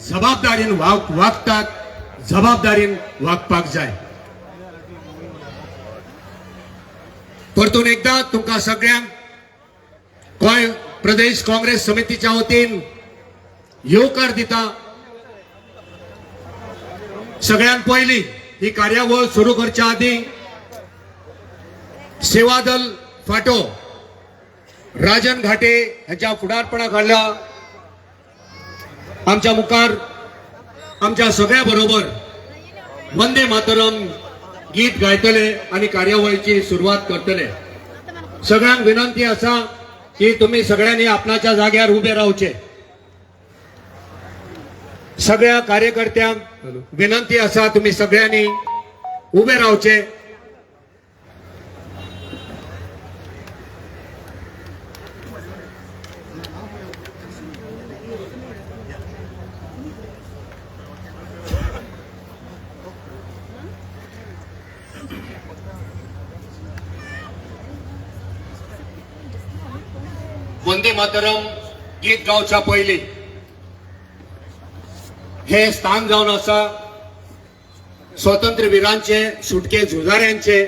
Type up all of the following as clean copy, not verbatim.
जबाबदारीन वागतात, जबाबदारीन वागपाक जाय. परतून एकदा तुमकां सगळ्यांक गोंय प्रदेश काँग्रेस समितीच्या वतीन येवकार दिता. सगळ्यांत पयली ही कार्यावळ सुरू करच्या आधी सेवा दल फाटो राजन घाटे यांच्या फुडारपणाखाला आमच्या मुखार आमच्या सगळ्या बरोबर वंदे मातरम गीत गायतले आणि कार्यावळीची सुरुवात करतले. सगळ्यांक विनंती असा की तुम्ही सगळ्यांनी आपणाच्या जाग्यार उभे रावचे. सगळ्या कार्यकर्त्यांक विनंती असा तुम्ही सगळ्यांनी उभे रावचे. वंदे मातरम गीत गावच्या पयली हे स्थान जावन आसा स्वातंत्र्य वीरांचे, सुटके झुजाऱ्यांचे.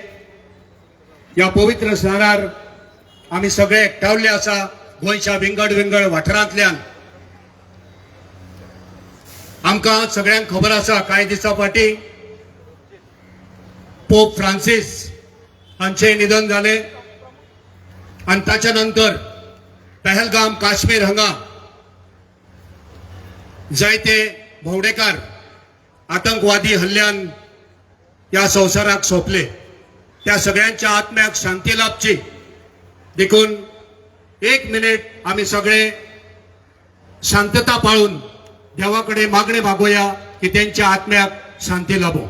या पवित्र स्थानार आम्ही सगळे एकठावले आसा गोंयच्या विंगड विंगड वाठारांतल्यान. आमकां सगळ्यांक खबर आसा कांय दिसा फाटीं पोप फ्रांसीस हांचे निधन जाले आणि ताच्या नंतर पहलगाम काश्मीर हांगा जायते भोंवडेकार आतंकवादी हल्ल्यान या संवसाराक सोंपले. त्या सगळ्यांच्या आत्म्याक शांती लाभची देखून एक मिनिट आम्ही सगळे शांतता पाळून देवाकडे मागणे मागूया की त्यांच्या आत्म्याक शांती लाभो.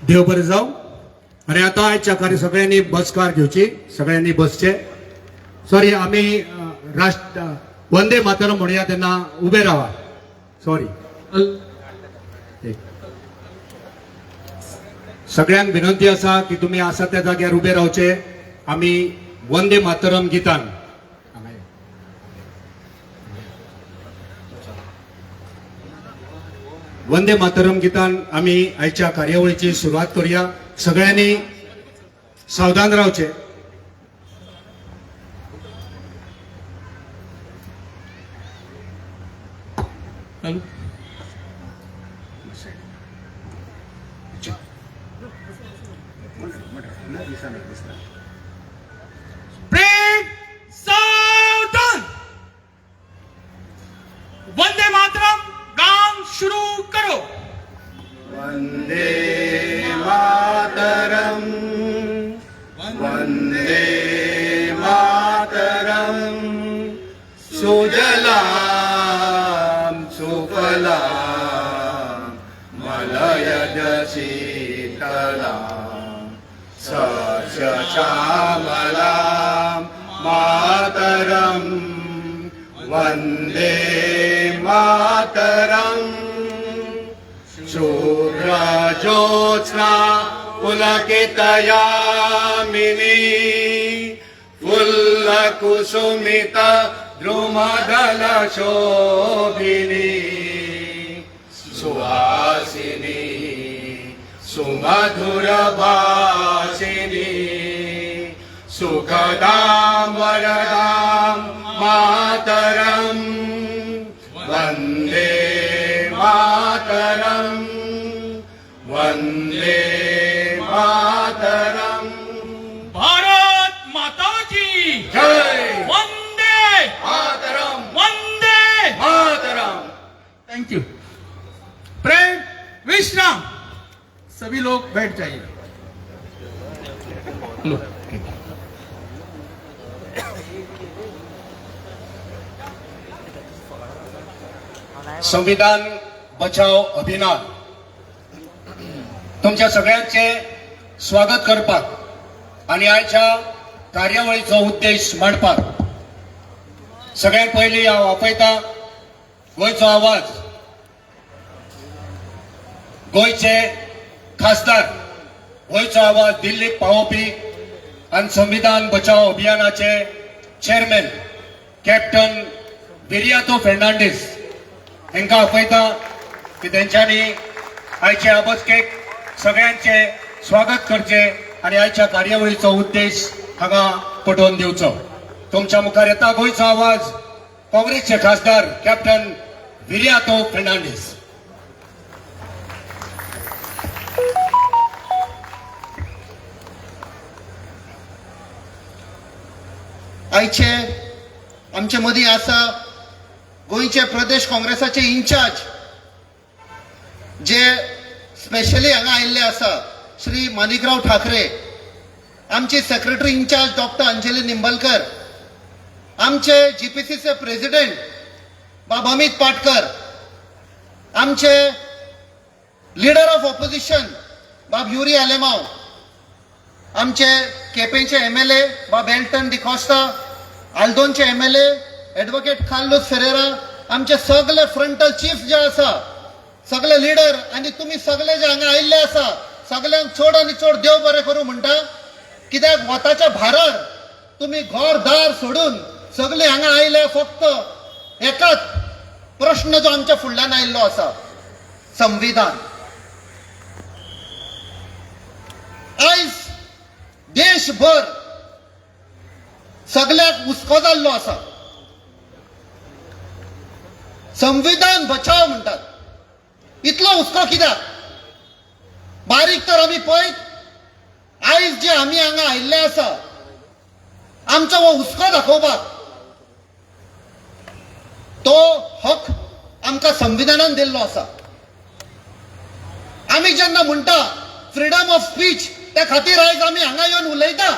देव बरे जाऊ. आणि आता आजच्या कार्य सगळ्यांनी बसकार घेवची, सगळ्यांनी बसचे. सॉरी आम्ही राष्ट्र वंदे मातरम म्हणूया त्यांना उभे राहा. सॉरी सगळ्यांक विनंती असा की तुम्ही आसा त्या जाग्यार उभे रावचे. आम्ही वंदे मातरम गीतान वंदे मातरम गीतान आम्ही आजच्या कार्यावळीची सुरुवात करूया. सगळ्यांनी सावधान रावचे. सावधान. वंदे मातरम गान शुरू करो. वंदे मातरम, वंदे मातरम. सुजलाम सुफलाम मलयज शीतलाम सस्यश्यामलाम मातरम. वंदे मातरम. शुभ्रज्योत्स्ना पुलकितयामिनी फुल्लकुसुमित द्रुमदलशोभिनी सुहासिनी सुमधुरभाषिनी सुखदां वरदां मातरम् वन्दे मातरम् वन्दे मातरम् भारत माता की जय वंदे मातरम् वंदे मातरम्। Thank you. प्रेम विश्राम, सभी लोग बैठ जाइए। लो। संविधान बचाव अभियान तुमच्या सगळ्यांचे स्वागत करपाक आणि आयच्या कार्यावळीचो उद्देश मांडपाक सगळ्यात पयलीं हांव आपयता गोंयचो आवाज, गोंयचे खासदार, गोंयचो आवाज दिल्लीक पावोवपी आनी संविधान बचाव अभियानाचे चेअरमॅन कॅप्टन विरियातो फेर्नांडीस हांकां आपयता की तेंच्यांनी आयचे ह्या बसकेक सगळ्यांचे स्वागत करचे आणि आयच्या कार्यावळीचो उद्देश हांगा पटोवन दिवचो। तुमच्या मुखार येता गोंयचो आवाज, काँग्रेसचे खासदार कॅप्टन विरियातो फेर्नांडीस। आयचे आमचे मदीं आसा गोंयचे प्रदेश काँग्रेसाचे इन्चार्ज जे स्पेशली हांगा आयिल्ले आसा श्री माणिकराव ठाकरे, आमचे secretary incharge doctor Anjali Nimbalkar, आमचे जीपीसीचे प्रेसिडेंट बाब अमित पाटकर, आमचे leader of opposition Bab Yuri Alemao, आमचे केपेंचे एमएलए बाब एल्टन डिकॉस्टा, आल्दोनचे एमएलए एडवोकेट कार्लोस फेरेरा, आमचे सगळे फ्रंटल चीफ जे आसा, सगळे लीडर आणि तुम्ही सगळे जे हांगा आयिल्ले आसा, सगळ्यांक चड आनी चड देव बरें करूं म्हणटा। कित्याक वताच्या भारार तुम्ही घर दार सोडून सगळे हांगा आयले फक्त एकच प्रश्न जो आमच्या फुडल्यान आयिल्लो आसा, संविधान। आयज देशभर सगळ्याक हुस्को जाल्लो आसा, संविधान बचाव म्हणटात। इतलो हुस्को कित्याक? बारीक तर आमी पळयत, आयज जे आमी हांगा आयिल्ले आसा, आमचो हो हुस्को दाखोवपाक तो हक आमकां संविधानान दिल्लो आसा। आमी जेन्ना म्हणटा फ्रीडम ऑफ स्पीच, त्या खातीर आयज आमी हांगा येवन उलयता,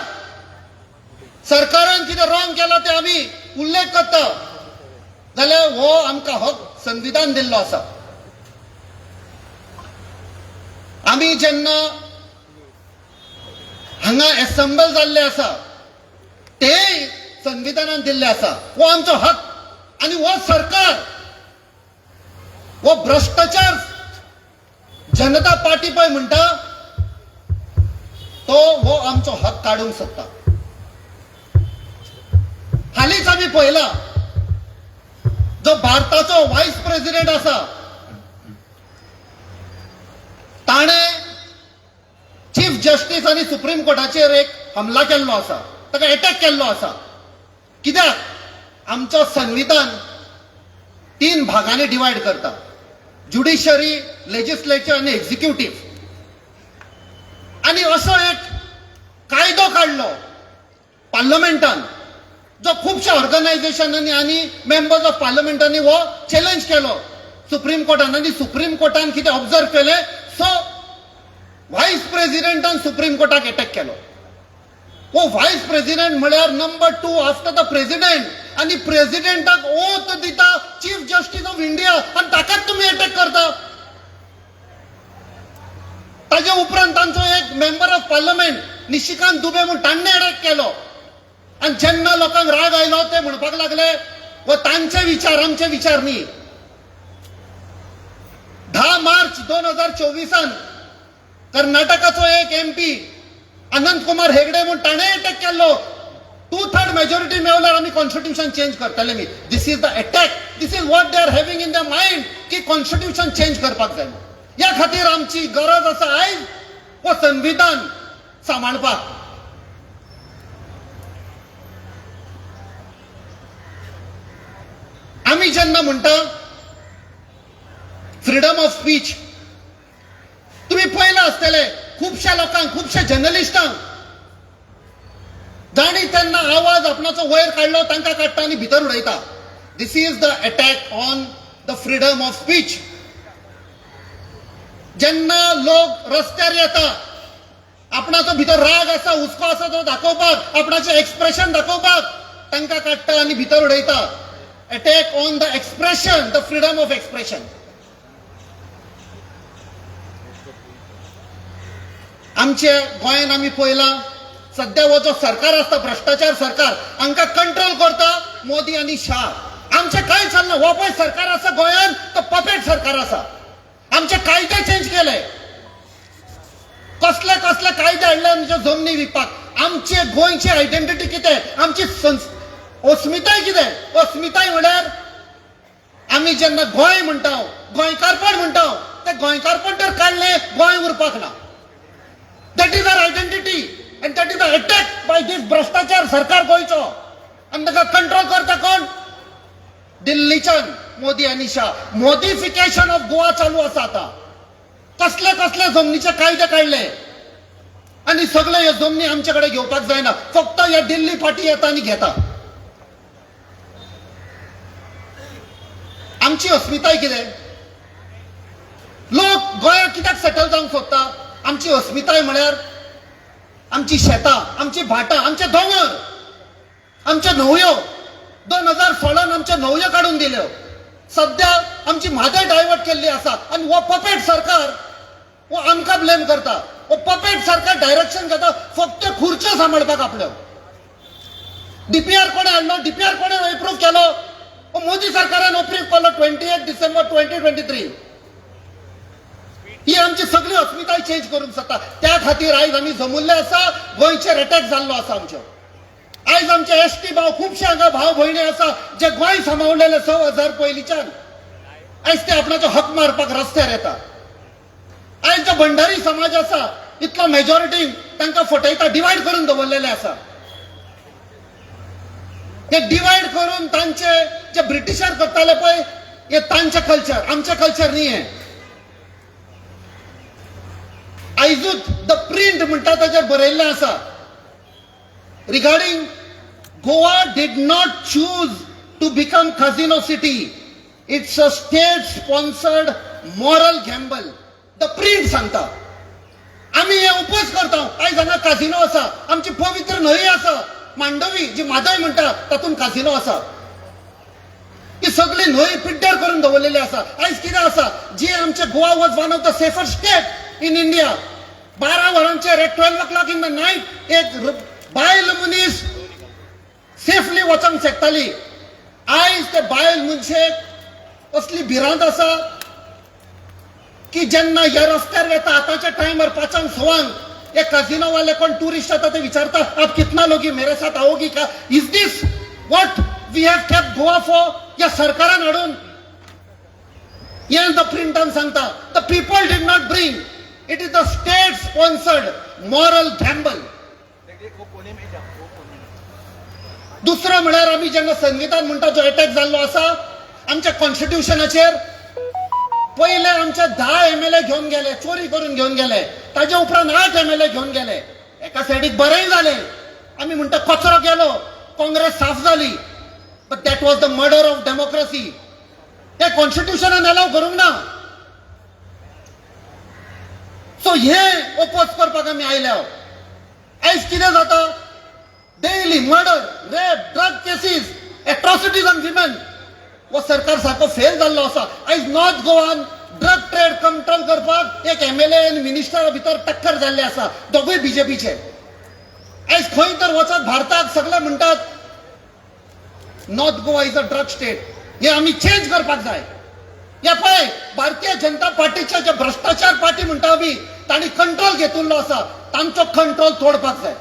सरकारान कितें रॉंग केला ते आमी उल्लेख करता, जाल्यार हो आमकां हक संविधान दिल्लो आसा। आमी जेन्ना हांगा एसेंबल जाल्ले आसा ते संविधानान दिल्ले आसा, हो आमचो हक। आणि हो सरकार, हो भ्रष्टाचार जनता पार्टी पळय म्हणटा तो हो आमचो हक काढूंक सोदता। हालींच आमी पळयला जो भारताचो व्हायस प्रेसिडेंट आसा ताणे चीफ जस्टिस आणि सुप्रीम कोर्टाचेर एक हमला केल्लो आसा, ताका अटॅक केल्लो आसा। कित्याक? आमचो संविधान 3 भागांनी डिवायड करता, ज्युडिशरी, लेजिस्लेचर आणि एक्झिक्युटिव्ह। आणि असो एक कायदो काढलो पार्लमेंटान, जो खुबशा ऑर्गनायझेशनांनी आणि मेंबर्स ऑफ पार्लमेंटांनी हो चॅलेंज केलो सुप्रीम कोर्टान, आणि सुप्रीम कोर्टान कितें ऑब्जर्व केले, सो व्हायस प्रेसिडेंटान सुप्रीम कोर्टाक अटॅक केलो। हो व्हायस प्रेसिडेंट म्हळ्यार नंबर 2 आफ्टर द प्रेसिडेंट, आणि प्रेसिडेंटाक ओथ दिता चीफ जस्टिस ऑफ इंडिया, आणि ताकाच तुम्ही अटॅक करता। ताजे उपरांत तांचो एक member of parliament Nishikant Dubey म्हणून ताणें अटॅक केलो, आणि जेन्ना लोकांक राग आयलो ते म्हणपाक लागले व तांचे विचार आमचे विचार न्ही। 10 मार्च 2024 कर्नाटकाचो एक एमपी अनंत कुमार हेगडे म्हणून ताणें अटॅक केल्लो, 2/3 मेजॉरिटी मेळल्यार आमी कॉन्स्टिट्यूशन चेंज करतले मी। This is the attack, this is what they are having in the mind की कॉन्स्टिट्यूशन चेंज करपाक जाय। या खातीर आमची गरज आसा आयज हो संविधान सांबाळपाक। जेन्ना म्हणटा फ्रीडम ऑफ स्पीच, तुम्ही पळयला आसतले खुबश्या लोकांक, खुबश्या जर्नलिस्टांक जाणी तेन्ना आवाज आपणाचो वयर काडलो तांकां काडटा आनी भितर उडयता. This is the attack on the freedom of speech. जेन्ना लोक रस्त्यार येता, आपणाचो भितर राग आसा, हुस्को आसा तो दाखोवपाक, आपणाचें एक्सप्रेशन दाखोवपाक तांकां काडटा आनी भितर उडयता. Attack on the expression, the freedom of expression. आमच्या गोंयांत आमी पळयलां सध्या हो जो सरकार आसता, भ्रष्टाचार सरकार, हांकां कंट्रोल करता मोदी आनी शाह. आमचें कांय चलना. हो पळय सरकार आसा गोंयांत तो पपेट सरकार आसा. आमचे कायदे चेंज केले, कसले कसले कायदे हाडले आमच्यो जमनी विकपाक. आमचे गोंयची आयडेंटिटी कितें, आमची अस्मिताय कितें? अस्मिताय म्हळ्यार आमी जेन्ना गोंय म्हणटा, गोंयकारपण म्हणटा, ते गोंयकारपण तर काडलें, गोंय उरपाक ना. That is our identity and that is the attack by this भ्रष्टाचार सरकार गोंयचो. आनी ताका कंट्रोल करता कोण? दिल्लीच्यान मोदी आनी शाह. मोदिफिकेशन ऑफ गोवा चालू आसा आतां. कसले कसले जमनीचे कायदे काडले आनी सगळे हे जमनी आमचे कडेन घेवपाक जायना. फक्त हे दिल्ली पार्टी येता आनी घेता. आमची अस्मिताय कितें? लोक गोंयांत कित्याक सेटल जावंक सोदता? आमची अस्मिताय म्हळ्यार आमची शेतां, आमची भाटां, आमचे दोंगर, आमच्यो न्हंयो. 2016 आमच्यो न्हंयो काडून दिल्यो. सध्या आमची म्हादय डायवर्ट केल्ली आसा आनी हो पपेट सरकार हो आमकां ब्लेम करता. हो पपेट सरकार डायरेक्शन घेता फक्त खुर्च्यो सांबाळपाक आपल्यो. डीपीआर कोणे हाडलो? डीपीआर कोणे एप्रूव्ह केलो? हो मोदी सरकारान एप्रूव्ह केलो 28 डिसेंबर 2023. ही आमची सगळी अस्मिताय चेंज करूंक सोदता. त्या खातीर आयज आमी जमुल्ले आसा. गोंयचेर अटॅक जाल्लो आसा आमच्यो. आयज आमचे एसटी भाव, खुबशे हांगा भाव भयणी आसा जे गोंय सांबाळलेले 6000 पयलींच्यान. आयज ते आपणाचो हक मारपाक रस्त्यार येता. आयज जो भंडारी समाज आसा, इतलो मेजॉरिटी तांकां फटयता, डिवायड करून दवरलेले आसा. हे डिवायड करून तांचे जे ब्रिटिशार करताले पळय, हे तांचे कल्चर, आमचे कल्चर न्ही हे. आयजूच द प्रिंट म्हणटा ताचेर बरयल्लें आसा regarding Goa did not choose to become casino city. It's a state sponsored moral gamble. The print सांगता. आमी हे उपोज करता. आयज हांगा काजिनो आसा, आमची पवित्र न्हंय आसा मांडवी, जी म्हादय म्हणटा, तातूंत काजिनो आसा. ही सगळी न्हंय पिड्ड्यार करून दवरलेली आसा. आयज कितें आसा, जी आमचे Goa was one of the safer state in India. 12 वरांचेर 12 o'clock इन द नायट एक बायल मनीस सेफली वचूंक शकताली. आयज ते बायल मनशेक असली भिरांत आसा की जेन्ना ह्या रस्त्यार येता आतांच्या टायमार 5 सवांक एक काजिनो वाले कोण टुरिस्ट येता ते विचारता, आप कितना लोगी मेरे साथ आओगी का? Is this what we have kept Goa for? या सरकारान हाडून हे द प्रिंटान सांगता. The people did not bring. It is the state sponsored moral gamble. दुसरं म्हळ्यार आमी जेन्ना संविधान म्हणटा जो अटॅक जाल्लो आसा आमच्या कॉन्स्टिट्युशनाचेर, पयले आमचे 10 MLA घेवन गेले, चोरी करून घेवन गेले. ताजे उपरांत 8 MLA घेवन गेले. एका सायडीक बरेंय जालें. आमी म्हणटा कचरो गेलो, काँग्रेस साफ जाली. But that was the murder of democracy. हे कॉन्स्टिट्युशनान अलाव करूंक ना. सो हे ओपोज करपाक आमी आयल्या. आयज कितें जाता? Daily murder, rape, drug cases, atrocities on women. वो सरकार सारको फेल जाल्लो आसा. आयज नॉर्थ गोवान ड्रग ट्रेड कंट्रोल करपाक एक MLA आनी मिनिस्टरा भितर टक्कर जाल्ली आसा, दोगूय BJPचे. आयज खंय तर वचत भारताक सगळे म्हणटात north Goa is a drug state. हे आमी चेंज करपाक जाय. हे पळय भारतीय जनता पार्टीचे जे भ्रष्टाचार पार्टी म्हणटा आमी, तांणी कंट्रोल घेतिल्लो आसा, तांचो कंट्रोल तोडपाक जाय.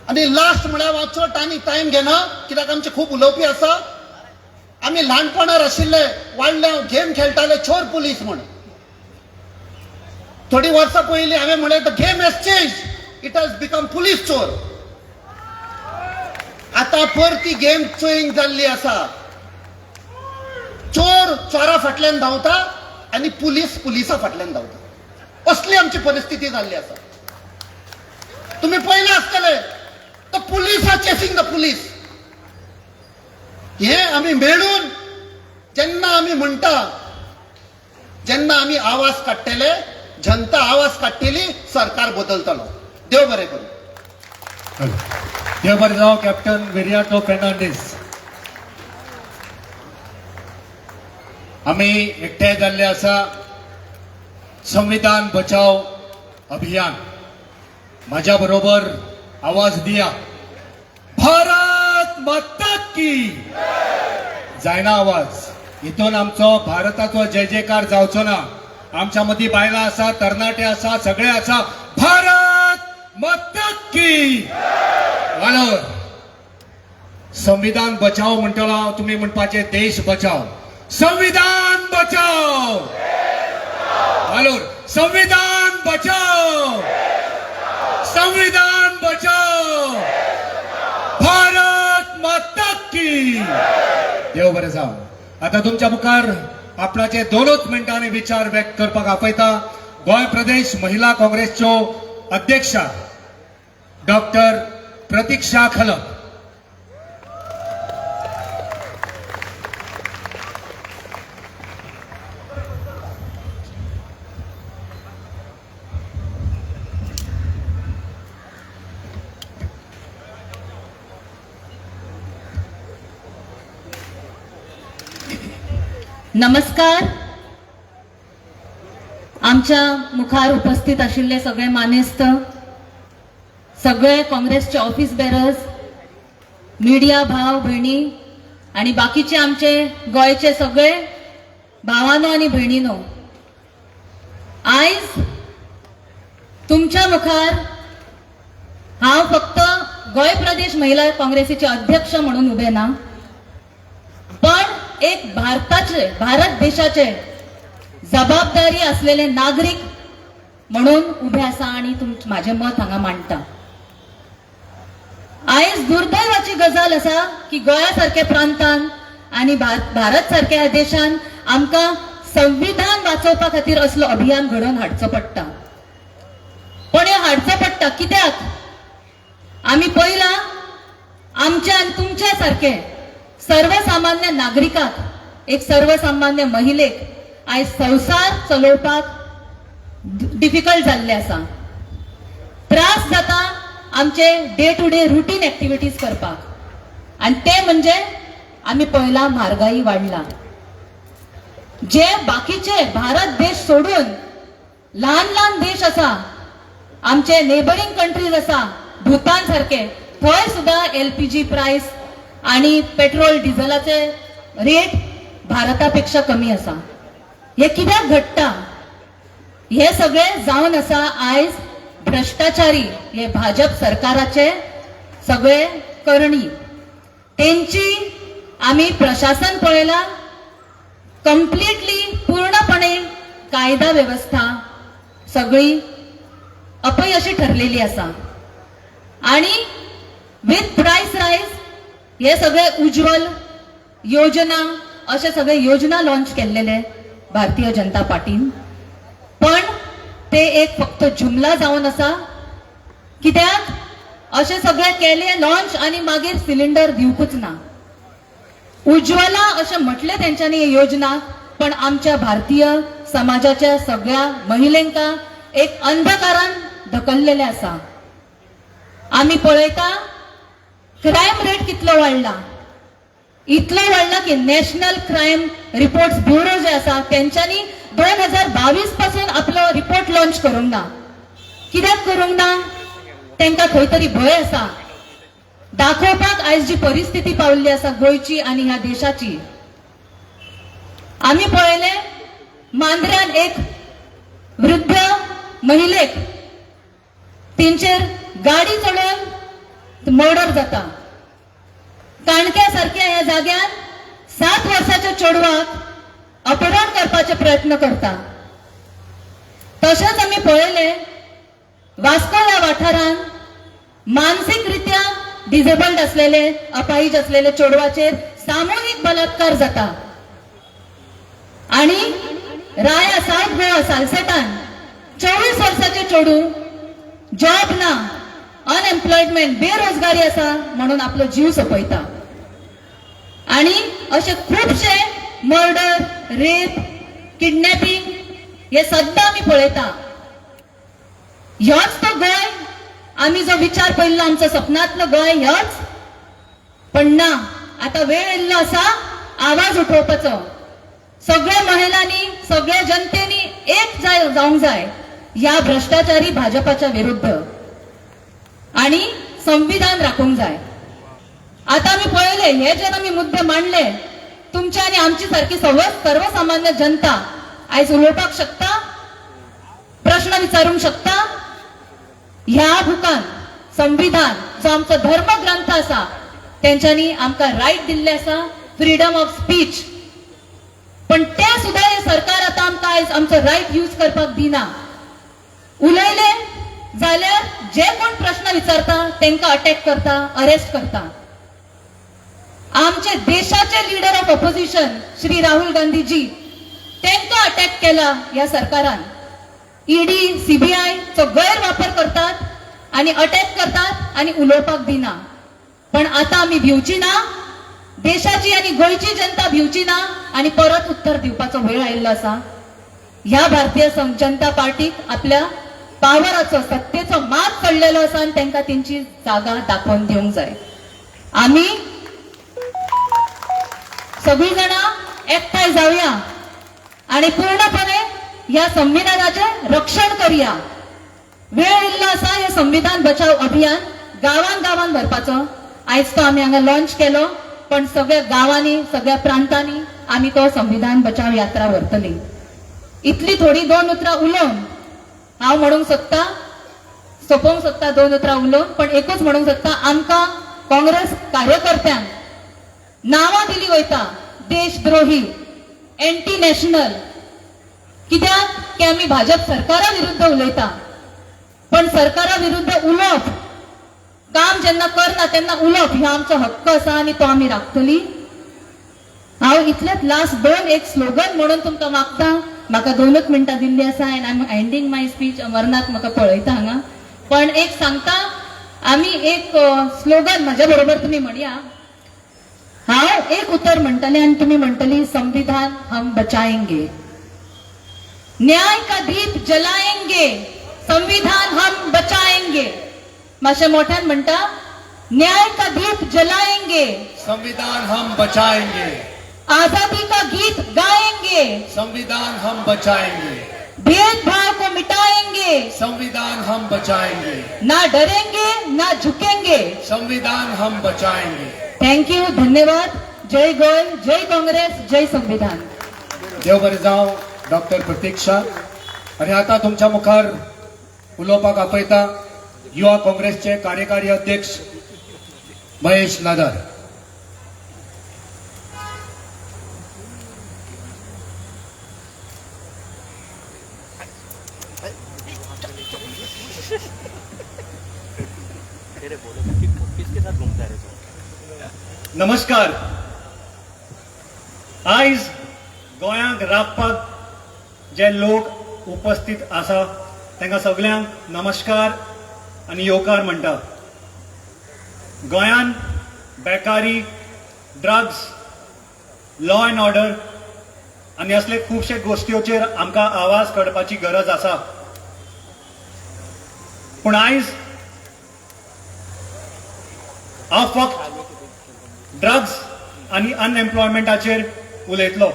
आनी लास्ट म्हळ्यार हांव चड आनी टायम घेना कित्याक आमचे खूब उलोवपी आसा. आमी ल्हानपणार आशिल्ले, वाडले, गेम खेळटाले चोर पुलीस म्हण. थोडी वर्सां पयलीं हांवें म्हळें the game has change, it has become police चोर. आतां परती गेम चेंज जाल्ली आसा. चोर चोरा फाटल्यान धांवता आणि पुलीस पुलिसा फाटल्यान धांवता. असली आमची परिस्थिती जाल्ली आसा. तुम्ही पळयलें आसतलें the police are chasing the police. हे आम्ही मेळून जेन्ना आम्ही म्हणटा, जेन्ना आम्ही आवाज काडटले, जनता आवाज काडटली, सरकार बदलतलो. देव बरें करूं. देव बरें जावं. कॅप्टन विरियाटो फेर्नांडीस. आम्ही एकठांय जाल्ले आसा संविधान बचाव अभियान. माझ्या बरोबर आवाज दिया. भारत माता की. जायना आवाज. इथून आमचो भारताचो जय जयकार जावचो ना. आमच्या मदीं बायलां आसा, तरणाटे आसा, सगळे आसा. भारत माता की. वालोर. संविधान बचाव म्हणटलो हांव, तुमी म्हणपाचे देश बचाव. संविधान बचाव. वालोर. संविधान बचाव. संविधान बचाव. भारत माता की. देव बरें जावं. आता तुमच्या मुखार आपणाचे 2 मिनटांनी विचार व्यक्त करपाक आपयता गोंय प्रदेश महिला काँग्रेसच्यो अध्यक्षा डॉक्टर प्रतीक्षा खलप. नमस्कार. आमच्या मुखार उपस्थित आशिल्ले सगळे मानेस्त, सगळे काँग्रेसचे ऑफिस बेरर्स, मिडिया भाव भयणी आणि बाकीचे आमचे गोंयचे सगळे भावांनो आणि भयणीनो, आयज तुमच्या मुखार हांव फक्त गोंय प्रदेश महिला काँग्रेसीचे अध्यक्ष म्हणून उभे ना, पण एक भारत देशाचे जबाबदारी असलेले नागरिक म्हणून उभे आसा आणि माझे मत हांगा मांडटा. आयज दुर्दैवाची गजाल आसा की गोंयासारख्या प्रांतान आणि भारत सारख्या देशान आमकां संविधान वाचोवपा खातीर असलो अभियान घडोवन हाडचो पडटा. पण हे हाडचो पडटा कित्याक? आमी पळयला आमच्या आणि तुमच्या सारखे सर्वसामान्य नागरिकाक, एक सर्वसामान्य महिलेक आयज संसार चलोवपाक डिफिकल्ट जाल्ले आसा. त्रास जाता आमचे day to day routine activities करपाक. आणि ते म्हणजे आम्ही पळयला म्हारगाई वाडला. जे बाकीचे भारत देश सोडून ल्हान ल्हान देश आसा, आमचे नेबरिंग कंट्रीज आसा, भूतान सारखे, थंय सुद्धा LPG प्राइस आणि पेट्रोल डिझेलाचे रेट भारतापेक्षा कमी असा. हे कित्याक घडटा? हे सगळे जावन आसा आयज भ्रष्टाचारी हे भाजप सरकाराचे सगळे करणी. त्यांची आम्ही प्रशासन पळयला, कंप्लीटली पूर्णपणे कायदा व्यवस्था सगळी अपयशी ठरलेली असा. आणि विथ प्राइस राईज हे सगळे उज्ज्वल योजना, असे सगळे योजना लॉन्च केलेले भारतीय जनता पार्टीन. पण ते एक फक्त जुमला जावन आसा. कित्याक असे सगळे केले लॉन्च आणि मागीर सिलिंडर दिवकूच ना. उज्ज्वला असे म्हटले त्यांच्यानी ही योजना, पण आमच्या भारतीय समाजाच्या सगळ्या महिलांका एक अंधकारान ढकललेले आसा. आम्ही पळयता क्राईम रेट कितलो वाढला. इतलो वाढला की नॅशनल क्राईम रिपोर्ट्स ब्युरो जे आसा त्यांच्यानी 2022 पासून आपलो रिपोर्ट लॉन्च करूंक ना. कित्याक करूंक ना? तांकां खंय तरी भंय आसा. दाखोवपाक आयज जी परिस्थिती पावल्ली आसा गोंयची आणि ह्या देशाची. आम्ही पळयले मांद्र्यान एक वृद्ध महिलेक तेंचेर गाडी चडोवन मर्डर जाता. काणक्या सारख्या ह्या जाग्यार 7 वर्साच्या चेडवाक अपहरण करपाचे प्रयत्न करता. तशेंच आमी पळयले वास्को ह्या वाठारांत मानसिकरित्या डिसेबल्ड असलेले, अपाहिज असलेले चेडवाचेर सामूहिक बलात्कार जाता. आणि राय सात गोवा सालसेतान 24 वर्साचे चेडू जॉब ना, अनएम्प्लॉयमेंट, बेरोजगारी असा म्हणून आपलो जीव सोपयता. आणि असे खूपशे मर्डर, रेप, किडनॅपिंग हे सद्दां आमी पळयता. ह्योच तो गोंय आमी जो विचार पयल्लो आमचो सपनांतलो गोंय ह्योच, पण ना, आता वेळ येयल्लो आसा आवाज उठोवपाचो. सगळ्या महिलांनी, सगळ्या जनतेनी एक जावंक जाय ह्या भ्रष्टाचारी भाजपाच्या विरुद्ध आणि संविधान राखूंक जाय. आता आम्ही पळयले, हे जे आम्ही मुद्दे मांडले, तुमच्या आणि आमची सारखी सर्वसामान्य जनता आयज उलोवपाक शकता, प्रश्न विचारूंक शकता. ह्या बुकान संविधान जो आमचो धर्मग्रंथ आसा तेंच्यांनी आमकां रायट दिल्ले आसा, फ्रीडम ऑफ स्पीच. पण ते सुद्धा हे सरकार आता आमकां आयज आमचो रायट यूज करपाक दिना. उलयले जाल्यार जे कोण प्रश्न विचारता तांकां अटॅक करता, अरेस्ट करता. आमचे देशाचे leader of opposition Shri Rahul Gandhiji तांकां अटॅक केला या सरकारान. ईडी, सीबीआय चो गैरवापर करतात आणि अटॅक करतात आणि उलोवपाक दिना. पण आता आम्ही भिवची ना, देशाची आणि गोंयची जनता भिवची ना आणि परत उत्तर दिवपाचो वेळ आयिल्लो आसा. ह्या भारतीय जनता पार्टीक आपल्या पावराचो, सत्तेचो माग पडलेलो आसा आणि तांकां तेंची जागा दाखोवन दिवंक जाय. आम्ही सगळी जाणां एकठांय जावया आणि पूर्णपणे या संविधानाचे रक्षण करूया. वेळ येयल्लो आसा हे संविधान बचाव अभियान गावान गावान भरपाचो. आयज तो आम्ही हांगा लॉन्च केलो, पण सगळ्या गावांनी, सगळ्या प्रांतांनी आम्ही तो संविधान बचाव यात्रा व्हरतली. इतली थोडी 2 उतरां उलोवन हांव म्हणूंक सोदता, सोपोवंक सोदता 2 उतरां उलोवन, पण एकूच म्हणूंक सोदता, आमकां काँग्रेस कार्यकर्त्यांक नांवां दिली वयता देशद्रोही, एंटी नॅशनल. कित्याक की आमी भाजप सरकारा विरुद्ध उलयता. पण सरकारा विरुद्ध उलोवप, काम जेन्ना करना तेन्ना उलोवप हो आमचो हक्क आसा आणि तो आमी राखतली. हांव इतलेच लास्ट 2 एक स्लोगन म्हणून तुमकां मागता. म्हाका 2च मिनटां दिल्ली आसा and I am ending my speech. Amarnath म्हाका पळयता हांगा, पण एक सांगता, आमी एक स्लोगन म्हाज्या बरोबर तुमी म्हणया. हांव एक उतर म्हणटलें आणि तुमी म्हणटली, संविधान हम बचाएंगे, न्याय का दीप जलाएंगे, संविधान हम बचाएंगे. मातशें मोठ्यान म्हणटा, न्याय का दीप जलाएंगे, संविधान हम बचाएंगे, आजादी का गीत गाएंगे, संविधान हम बचाएंगे, भेदभाव को मिटाएंगे, संविधान हम बचाएंगे, ना डरेंगे ना झुकेंगे, संविधान हम बचाएंगे. थँक यू, धन्यवाद. जय गोय, जय काँग्रेस, जय संविधान. देव बरें जावं. डॉक्टर प्रतीक्षा. आणि आता तुमच्या मुखार उलोवपाक आपयता युवा काँग्रेसचे कार्यकारी अध्यक्ष महेश नादार. नमस्कार. आयज गोंयांक राबपाक जे लोक उपस्थित आसा तांकां सगळ्यांक नमस्कार आनी येवकार म्हणटा. गोंयान बेकारी, ड्रग्स, लॉ अँड ऑर्डर आनी असले खुबशे गोश्टीचेर आमकां आवाज काडपाची गरज आसा. पूण आयज हांव फक्त ड्रग्स आनी अनएम्प्लॉयमेंटाचेर उलयतलो.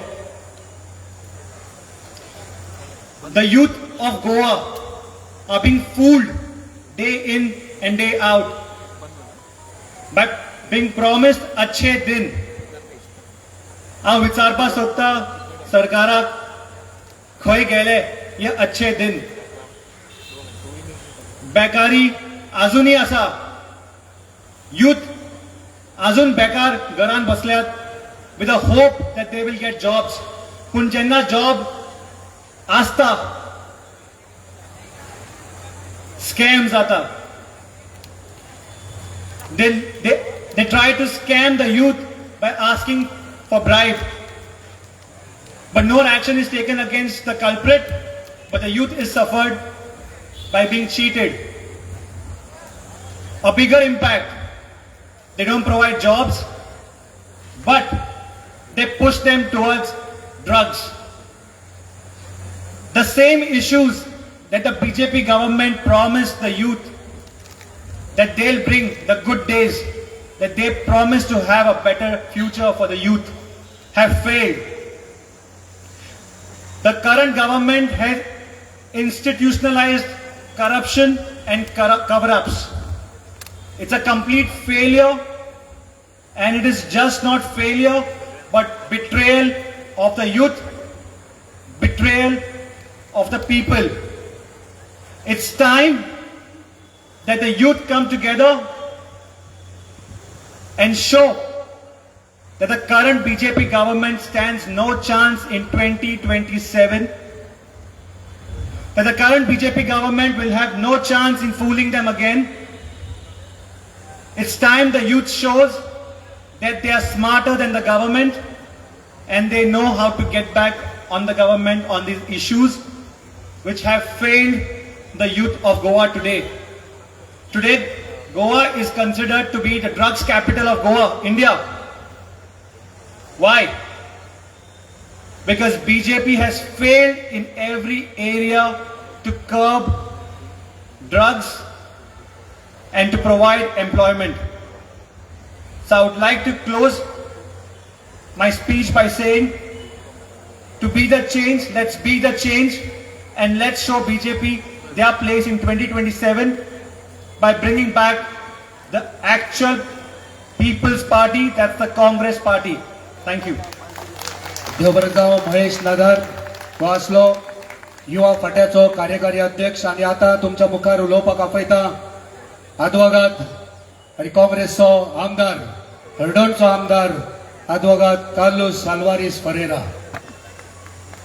The youth of Goa are being fooled day in and day out by being promised अच्छे दिन. हांव विचारपाक सोदता सरकाराक, खंय गेले हे अच्छे दिन? बेकारी अजूनही आसा. youth अजून बेकार घरान बसल्यात with a hope that they will get jobs. पूण जेन्ना जॉब आसता, स्कॅम जाता. They try to scam the youth by asking for bribe. but no action is taken against the culprit, but the youth is suffered by being cheated. A bigger impact, they don't provide jobs, but they push them towards drugs. The same issues that the BJP government promised the youth, that they'll bring the good days, that they promised to have a better future for the youth, have failed. The current government has institutionalized corruption and cover-ups. It's a complete failure, and it is just not failure, but betrayal of the youth, betrayal of the people. It's time that the youth come together and show that the current BJP government stands no chance in 2027, that the current BJP government will have no chance in fooling them again. It's time the youth shows that they are smarter than the government and they know how to get back on the government on these issues which have failed the youth of Goa today. Today, Goa is considered to be the drugs capital of Goa, India. Why? Because BJP has failed in every area to curb drugs and to provide employment. So I would like to close my speech by saying, to be the change, let's be the change, and let's show BJP their place in 2027 by bringing back the actual People's Party, that's the Congress Party. Thank you. देवबरगाव Mahesh नगर वासलो युवा फाट्याचो कार्यकारी अध्यक्ष आणि आता तुमच्या मुखार उलोवपाक आपयता आदवगाद आणि काँग्रेसचो आमदार हरडोणचो आमदार आदवगाद कार्लोस आल्वारीस फरेरा.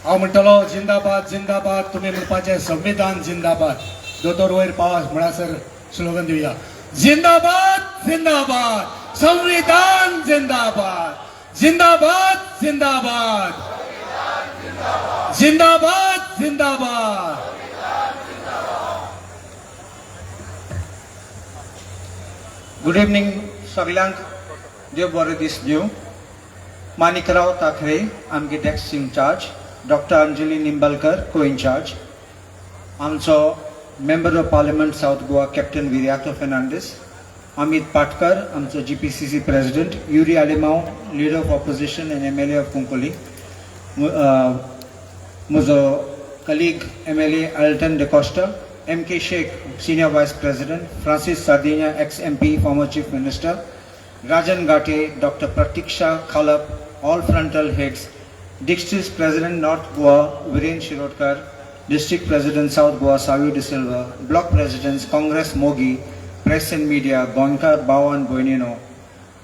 हांव म्हणटलो जिंदाबाद जिंदाबाद, तुम्ही म्हणपाचे संविधान जिंदाबाद. दोतोर वयर पावस म्हणासर स्लोगन दिवया. जिंदाबाद जिंदाबाद, संविधान जिंदाबाद, जिंदाबाद जिंदाबाद, जिंदाबाद जिंदाबाद. गुड इवनिंग सगळ्यांक, देव बरें दीस दिवं. माणिकराव ताखरे आमगे desk incharge, doctor Anjali Nimbalkar co incharge, आमचो member of parliament South Goa captain Viriato Fernandes, Amit Patkar आमचो GPCC president, Yuri Alemao leader of opposition and MLA of Cuncolim, म्हजो colleague MLA Alton D'Costa, MK Shaikh senior vice president, Francisco Sardinha ex-MP former chief minister, Rajan Ghate, doctor Pratiksha Khalap, all frontal heads, district president North Goa Viren Shirodkar, district president South Goa Savio de Silva, block presidents Congress मोगी, press end media, गोंयकार भाव आनी भयणीनो,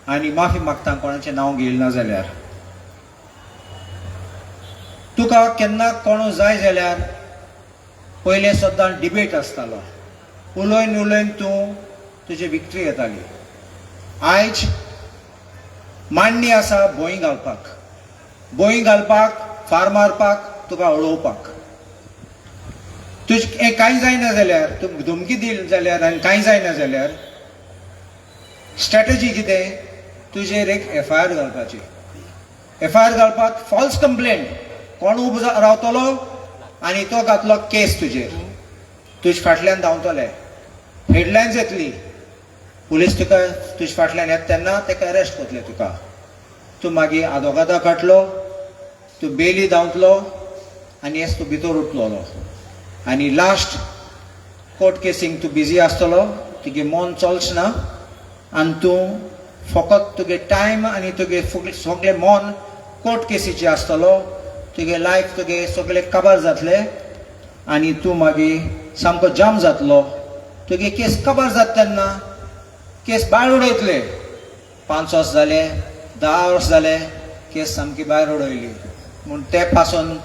आनी माफी मागता कोणाचें नांव घेयलें ना जाल्यार. तुका केन्ना कोणू जाय जाल्यार पयले सद्दां डिबेट आसतालो, उलयन उलयन तूं तुजी विक्ट्री येताली. आयज मांडणी आसा बोयी घालपाक, बोयी घालपाक, फार मारपाक, तुका अडोवपाक. तुजें कांय जायना जाल्यार, तुका धमकी दिली जाल्यार आनी कांय जायना जाल्यार स्ट्रॅटेजी कितें, तुजेर एक FIR घालपाची. FIR घालपाक फॉल्स कंप्लेंट, कोण उबो रावतलो आनी तो घातलो केस तुजेर, तुजे फाटल्यान धांवतले, हेडलायन्स येतली, पुलीस तुका तुजे फाटल्यान येता तेन्ना ताका अरेस्ट करतले तुका. तूं मागीर आदवोगादा काडलो, तूं बेली धांवतलो आनी येस तूं भितर उठलो आनी लास्ट कोर्ट केसींक तूं बिजी आसतलो, तुगे मन चलच ना आनी तूं फकत तुगे टायम आनी तुगे सगळें मन कोर्ट केसीचें आसतलो. तुगे लायफ तुगे सगळें काबार जातले आनी तूं मागीर सामको जाम जातलो. तुगे केस काबार जाता तेन्ना केस भायर उडयतले. 5 वर्स जाले, 10 वर्स जाले, केस सामकी भायर उडयली. म्हूण ते पासून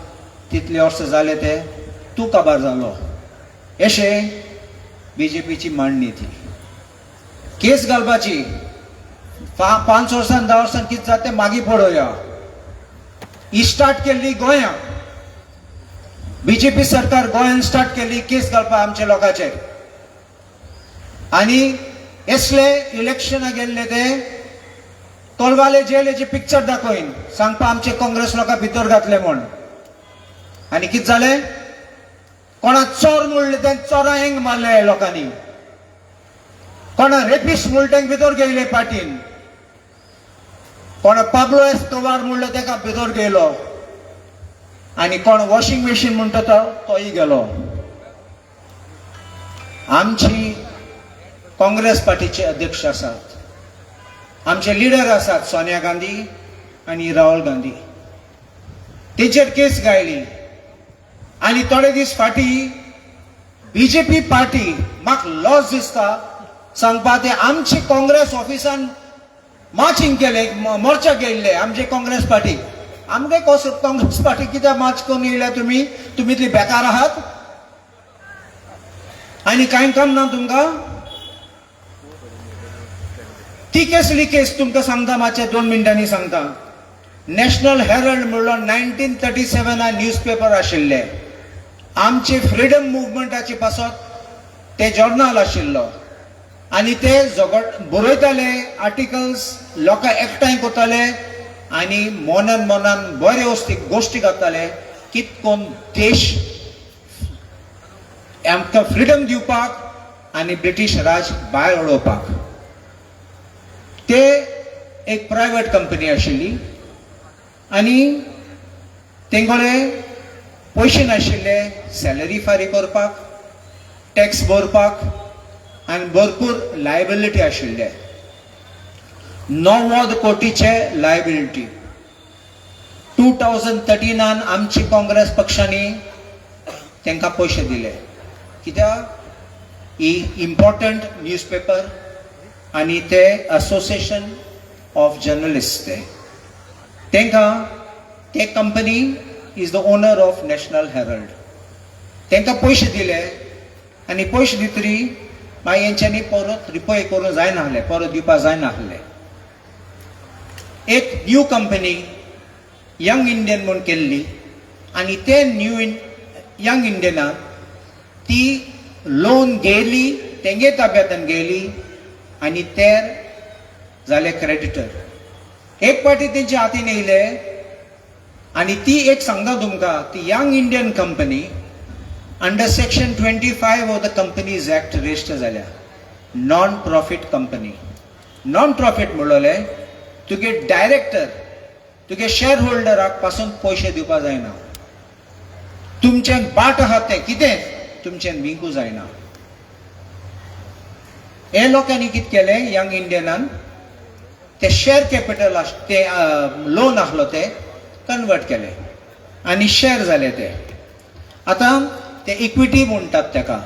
तितले वर्स जाले ते तूं काबार जालो. अशें BJPची मांडणी ती. केस घालपाची, 5 वर्सान 10 वर्सान कितें जाता तें मागीर पळोवया. ही स्टार्ट केल्ली गोंयां. बीजेपी सरकार गोंयान स्टार्ट केल्ली केस घालपा आमच्या लोकांचेर. आनी असले इलेक्शनाक गेल्ले ते तोलवाले जेलेचे पिक्चर दाखोवन सांगपा आमचे काँग्रेस लोकां भितर घातले म्हूण. आनी कितें जालें? कोणा चोर म्हणले ते चोरांक मारले लोकांनी. कोणा रेपिस्ट म्हणले तांकां भितर गेले पार्टीन. कोणा पाब्लो एस्कोबार म्हणले ताका भितर गेलो. आनी कोण वॉशिंग मशीन म्हणटा तोय गेलो. आमची काँग्रेस पार्टीचे अध्यक्ष आसात, आमचे लिडर आसात सोनिया गांधी आनी राहुल गांधी. तेचेर केस गायली. आनी थोडे दीस फाटीं बीजेपी पार्टी म्हाका लॉस दिसता सांगपा ते आमची काँग्रेस ऑफिसान मार्चिंग केले, मोर्चा गेल्ले आमचे काँग्रेस पार्टी. आमगे काँग्रेस पार्टी कित्याक मार्च करून येयल्या तुमी? तुमी इतली बेकार आहात? आनी कांय काम ना तुमकां? ती कसली केस तुमकां सांगता, मातशें 2 मिनटांनी सांगता. नॅशनल हेरल्ड म्हणलो 1937 न्यूजपेपर आशिल्ले. आमचे फ्रीडम मुवमेंटाचे पासत ते जर्नल आशिल्लो. आनी ते बरयताले आर्टिकल्स, लोकां एकठांय करताले आनी मोनान बरे गोश्टी घालताले कित कोन देश आमकां फ्रीडम दिवपाक आनी ब्रिटीश राज भायर उडोवपाक. ते एक प्रायवेट कंपनी आशिल्ली आनी तेंगोळे पयशे नाशिल्ले सॅलरी फारीक करपाक, टॅक्स भरपाक आनी भरपूर लायबिलिटी आशिल्ले. 90 कोटीचे लायबिलिटी. 2013 आमची काँग्रेस पक्षांनी तांकां पयशे दिले. कित्याक? ही इम्पॉर्टंट न्यूजपेपर आनी ते असोसिएशन ऑफ जर्नलिस्ट तांकां ते company is the owner of National Herald. तांकां पयशे दिले आनी पयशे दितरी मागीर हेंच्यांनी परत रिपय करूंक जायना आहलें, परत दिवपाक जायना आहलें. एक न्यू कंपनी यंग इंडियन म्हूण केल्ली आनी ते यंग इंडियनान ती लोन गेली, तेंगे ताब्यांतन गेली आनी ते जाले क्रेडिटर. एक पाटी तेंच्या हातीन येयले आनी ती एक सांगता तुमकां, ती young Indian company under section 25 of the companies act register जाल्या. Non profit company. Non profit म्हणलोले तुगे डायरेक्टर, तुगे शेअर होल्डराक पासून पयशे दिवपाक जायना. तुमचें बाट आहा तें कितें तुमचें विकूंक जायना. हे लोकांनी कितें केलें यंग इंडियनान, ते शेअर कॅपिटल ते लोन आसलो ते कन्वर्ट केले आनी शेअर जाले ते. आतां ते इक्विटी म्हणटात ताका.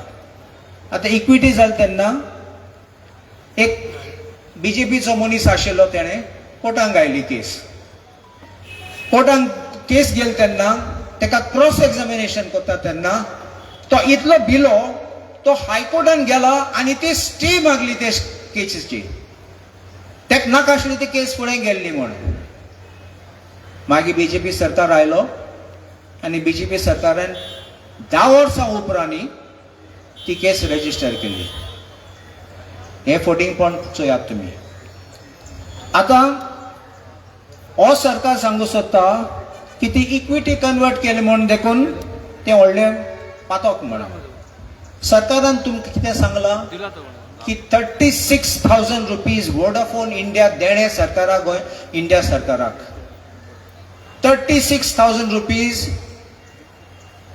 आतां इक्विटी जाली तेन्ना एक बीजेपीचो मनीस आशिल्लो तेणें कोर्टान गायली केस. कोर्टान केस गेली तेन्ना ताका क्रॉस एक्झामिनेशन करता तेन्ना तो इतलो भिलो, तो हायकोर्टान गेला आनी ती स्टे मागली ते केसीची. ताका नाका आशिल्ली ती केस फुडें गेल्ली म्हूण. मागीर बीजेपी सरकार आयलो आनी बीजेपी सरकारान 10 वर्सां उपरांनी ती केस रजिस्टर केली. हे 14 पॉयंट चोयात तुमी. आतां हो सरकार सांगू सोदता की ती इक्विटी कन्वर्ट केली म्हणून देखून ते व्हडलें पातोक म्हणा. सरकारान तुमकां कितें सांगलां की 36,000 रुपीज वोडाफोन इंडिया देणे सरकाराक, गोंय इंडिया सरकाराक 36,000 रुपीज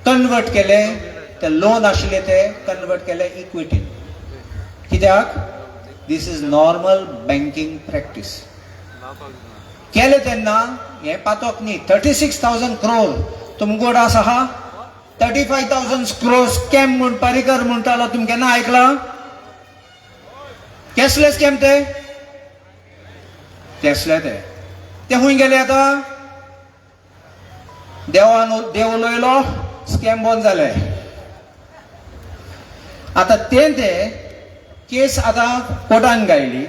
कन्वर्ट केले. ते लोन आशिल्ले ते कन्वर्ट केले इक्विटीन. कित्याक? This is normal banking practice. केले तेन्ना हे पातोक न्ही. 36,000 crore तुमकोड आसा. 35,000 crore स्कॅम म्हूण पारीकर म्हणटालो, तुमी केन्ना आयकला? कसले स्कॅम ते? कसले ते खूंय गेले? आतां देव उलयलो, स्कॅम बंद जाले. आतां ते केस आतां कोर्टान गायली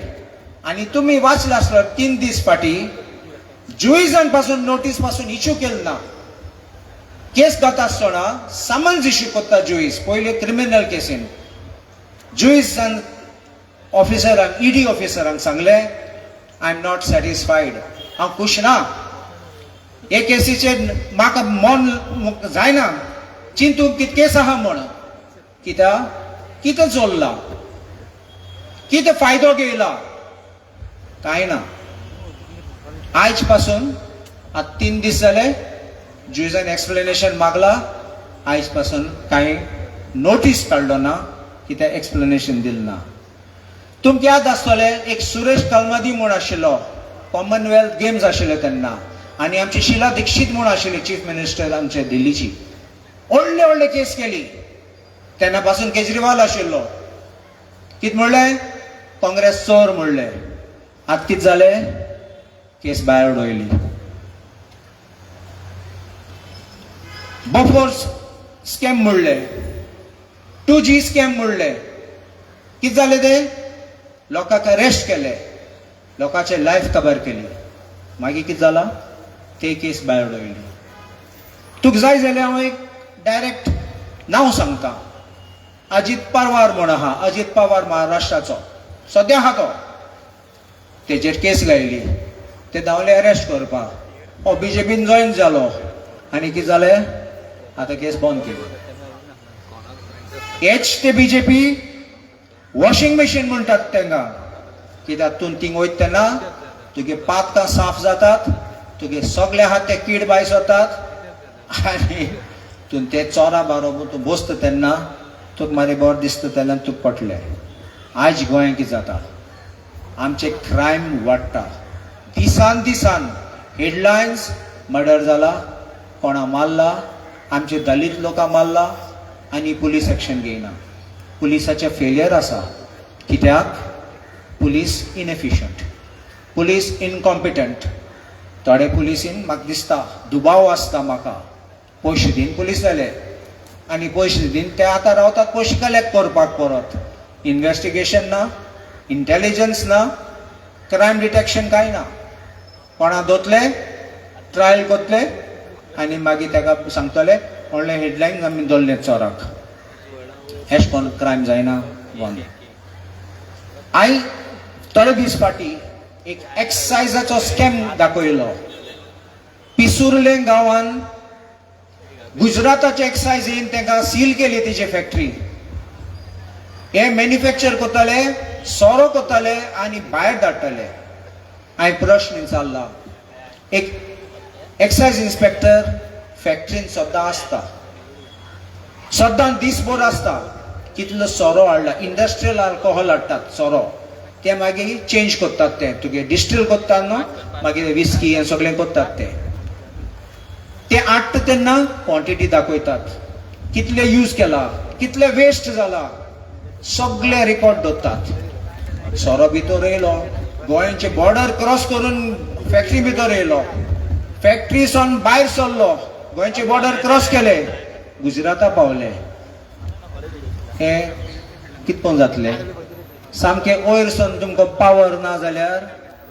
आनी तुमी वाचला आसलो 3 दीस फाटीं जुईजां पासून नोटीस पासून इश्यू केल ना. केस जाता आसतना समन्स इश्यू करता जुईज पयले क्रिमिनल केसीन. जुईजान ऑफिसरांक ईडी ऑफिसरांक सांगले आय एम नॉट सॅटिस्फाईड, हांव खुश ना. हे केसीचेर म्हाका मन जायना चिंतूंक कितें केस आहा म्हण. कितें चल्ला, कितें फायदो घेयला, कांय ना. आयज पासून आतां 3 दीस जाले जुईजान एक्सप्लेनेशन मागला. आयज पासून कांय नोटीस काडलो ना, कितें एक्सप्लेनेशन दिलें ना. तुमकां याद आसतलें एक सुरेश कलमादी म्हूण आशिल्लो, कॉमनवेल्थ गेम्स आशिल्ले तेन्ना, आनी आमची शिला दिक्षीत म्हूण आशिल्ली चीफ मिनिस्टर आमचे दिल्लीची. व्हडले केस केली. तेन्ना पासून केजरीवाल आशिल्लो. कितें म्हणलें, काँग्रेस चोर म्हणलें. आतां कितें जालें, केस भायर उडयली. बोफोर्स स्कॅम म्हणलें, 2G स्कॅम म्हणलें. कितें जालें तें, लोकांक अरेस्ट केले, लोकांचे लायफ काबार केली. मागीर कितें जाला, ते केस भायर उडयली. तुका जाय जाल्यार हांव एक डायरेक्ट नांव सांगता. अजित पवार म्हूण आहा, अजित पवार महाराष्ट्राचो सद्या आहा तो. तेजेर केस गायली, ते धांवले अरेस्ट करपाक. हो बीजेपीन जॉईन जालो आनी कितें जालें, आतां केस बंद केली. हेच ते बीजेपी वॉशिंग मशीन म्हणटात तांकां. कित्याक तूं थिंग वयता तेन्ना तुगे पातकां साफ जातात, तुगे सगळे आहात ते कीड भायर वतात, आनी तूं ते चोरा बरोबर तूं बसता तेन्ना तुका मारी बरें दिसता तेन्ना तुका पटलें. आयज गोंयांत कितें जाता, आमचे क्रायम वाडटा. दिसान हेडलायन्स, मर्डर जाला, कोणा मारला, आमचे दलीत लोकां मारला, आनी पुलीस एक्शन घेयना. पुलिसाचें फेलियर आसा. कित्याक, पुलीस इनएफिशियंट, पुलीस इनकॉम्पिटंट. थोडे पुलिसीन म्हाका दिसता दुबाव आसता. म्हाका पयशे दिन पुलीस जाले, आनी पयशे दिन ते आतां रावतात पयशे कलेक्ट करपाक. परत इन्व्हेस्टिगेशन ना, इंटेलिजन्स ना, क्रायम डिटेक्शन कांय ना. कोणा दोतले, ट्रायल करतले, आनी मागीर ताका सांगतले व्हडले हेडलायन आमी दोल्ले चोराक. हेश कोन्न क्रायम जायना. बंद. हांवें थोडे दीस फाटीं एक एक्सायजाचो स्कॅम दाखयलो. पिसुर्ले गांवांत गुजराताचे एक्सायजीन तांकां सील केली तेजी फॅक्टरी. हे मॅन्युफॅक्चर करताले, सोरो करताले आनी भायर धाडटाले. हांवें प्रश्न विचारला. एक एक्सायज इन्स्पेक्टर फॅक्टरीन सद्दां आसता, सद्दां दिसभर आसता. कितलो सोरो हाडला, इंडस्ट्रियल अल्कोहोल हाडटात सोरो, ते मागीर चेंज करतात. ते डिस्टील करतात न्हू, मागीर विस्की हें सगळें करतात. ते हाडटा तेन्ना क्वॉन्टिटी दाखयतात, कितले यूज केला, कितले वेस्ट जाला, सगळे रिकॉर्ड दवरतात. सोरो भितर येयलो, गोंयचे बॉर्डर क्रॉस करून फॅक्टरी भितर येयलो, फॅक्टरी सावन भायर सरलो, गोंयचे बॉर्डर क्रॉस केले, गुजराता पावले. हे कितपन जातले. सामके वयर सावन तुमकां पावर ना जाल्यार,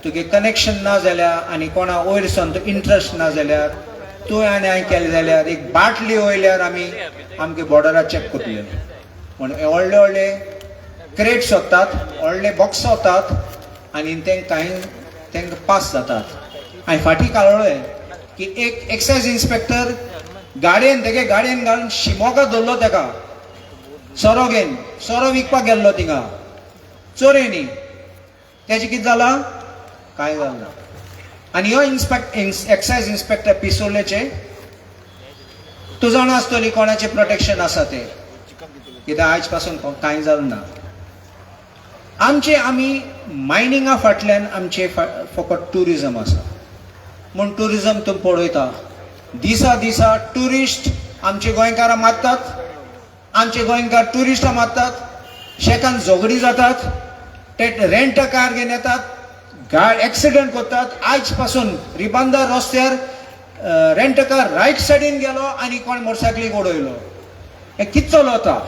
तुगे कनेक्शन ना जाल्यार, आनी कोणा वयर सावन तूं इंट्रस्ट ना जाल्यार, तूं आनी हांवें केलें जाल्यार एक बाटली वयल्यार आमी आमगे बॉर्डरार चॅक करतले. पूण व्हडले क्रेट्स वतात, व्हडले बॉक्स वतात, आनी तांकां पास जातात. हांवें फाटीं कळ्ळें की एक एक्सायज इन्स्पेक्टर गाडयेन तेगे गाडयेन घालून शिमोगा दवरलो ताका सोरो घेवन. सोरो विकपाक गेल्लो थिंगा चोरेनी. तेजें कितें जालां, कांय जालें ना. आनी हो एक्सायज इन्स्पेक्टर पिसोलेचे, तूं जाणा आसतली कोणाचें प्रोटेक्शन आसा ते, कित्याक आयज पासून कांय जालें ना. आमी मायनिंगा फाटल्यान आमचे फकत ट्युरिजम आसा. म्हूण ट्युरिजम तूं पळयता, दिसा ट्युरिस्ट आमचे गोंयकारां मारतात, आमचे गोंयकार ट्युरिस्टां मारतात, शेकान झगडी जातात, ते रेंट कार घेवन येतात, एक्सिडेंट करतात. आयज पासून रिबांदा रस्त्यार रेंट कार रायट सायडीन गेलो आनी कोण मोटरसायकलीक उडयलो. हे कितें चलता.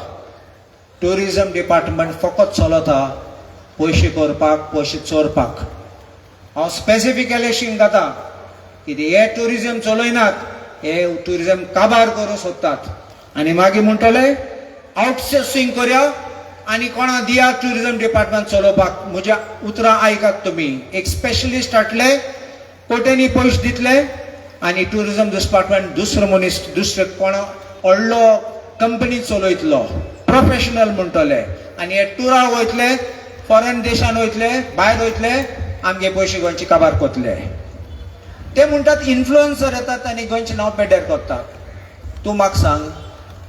ट्युरिजम डिपार्टमेंट फकत चलता पयशे करपाक, पयशे चोरपाक. हांव स्पेसिफिक इलेक्शन घाता. कितें हे टुरिजम चलयनात, हे टुरिजम काबार करूं सोदतात आनी मागीर म्हणटले आउटसोर्सिंग करया आनी कोणा दिया टुरिजम डिपार्टमेंट चलोवपाक. म्हज्या उतरां आयकात तुमी. एक स्पेशलिस्ट हाडले, कोट्यांनी पयशे दितले आनी टुरिजम डिपार्टमेंट दुसरो मनीस दुसरो कोणा व्हडलो कंपनी चलयतलो, प्रोफेशनल म्हणटले आनी हे टुराक वयतले, फॉरेन देशान वयतले, भायर वयतले, आमगे पयशे गोंयचे काबार करतले. ते म्हणटात इन्फ्लुएन्सर येतात आनी गोंयचें नांव पेड्यार करतात. तूं म्हाका सांग,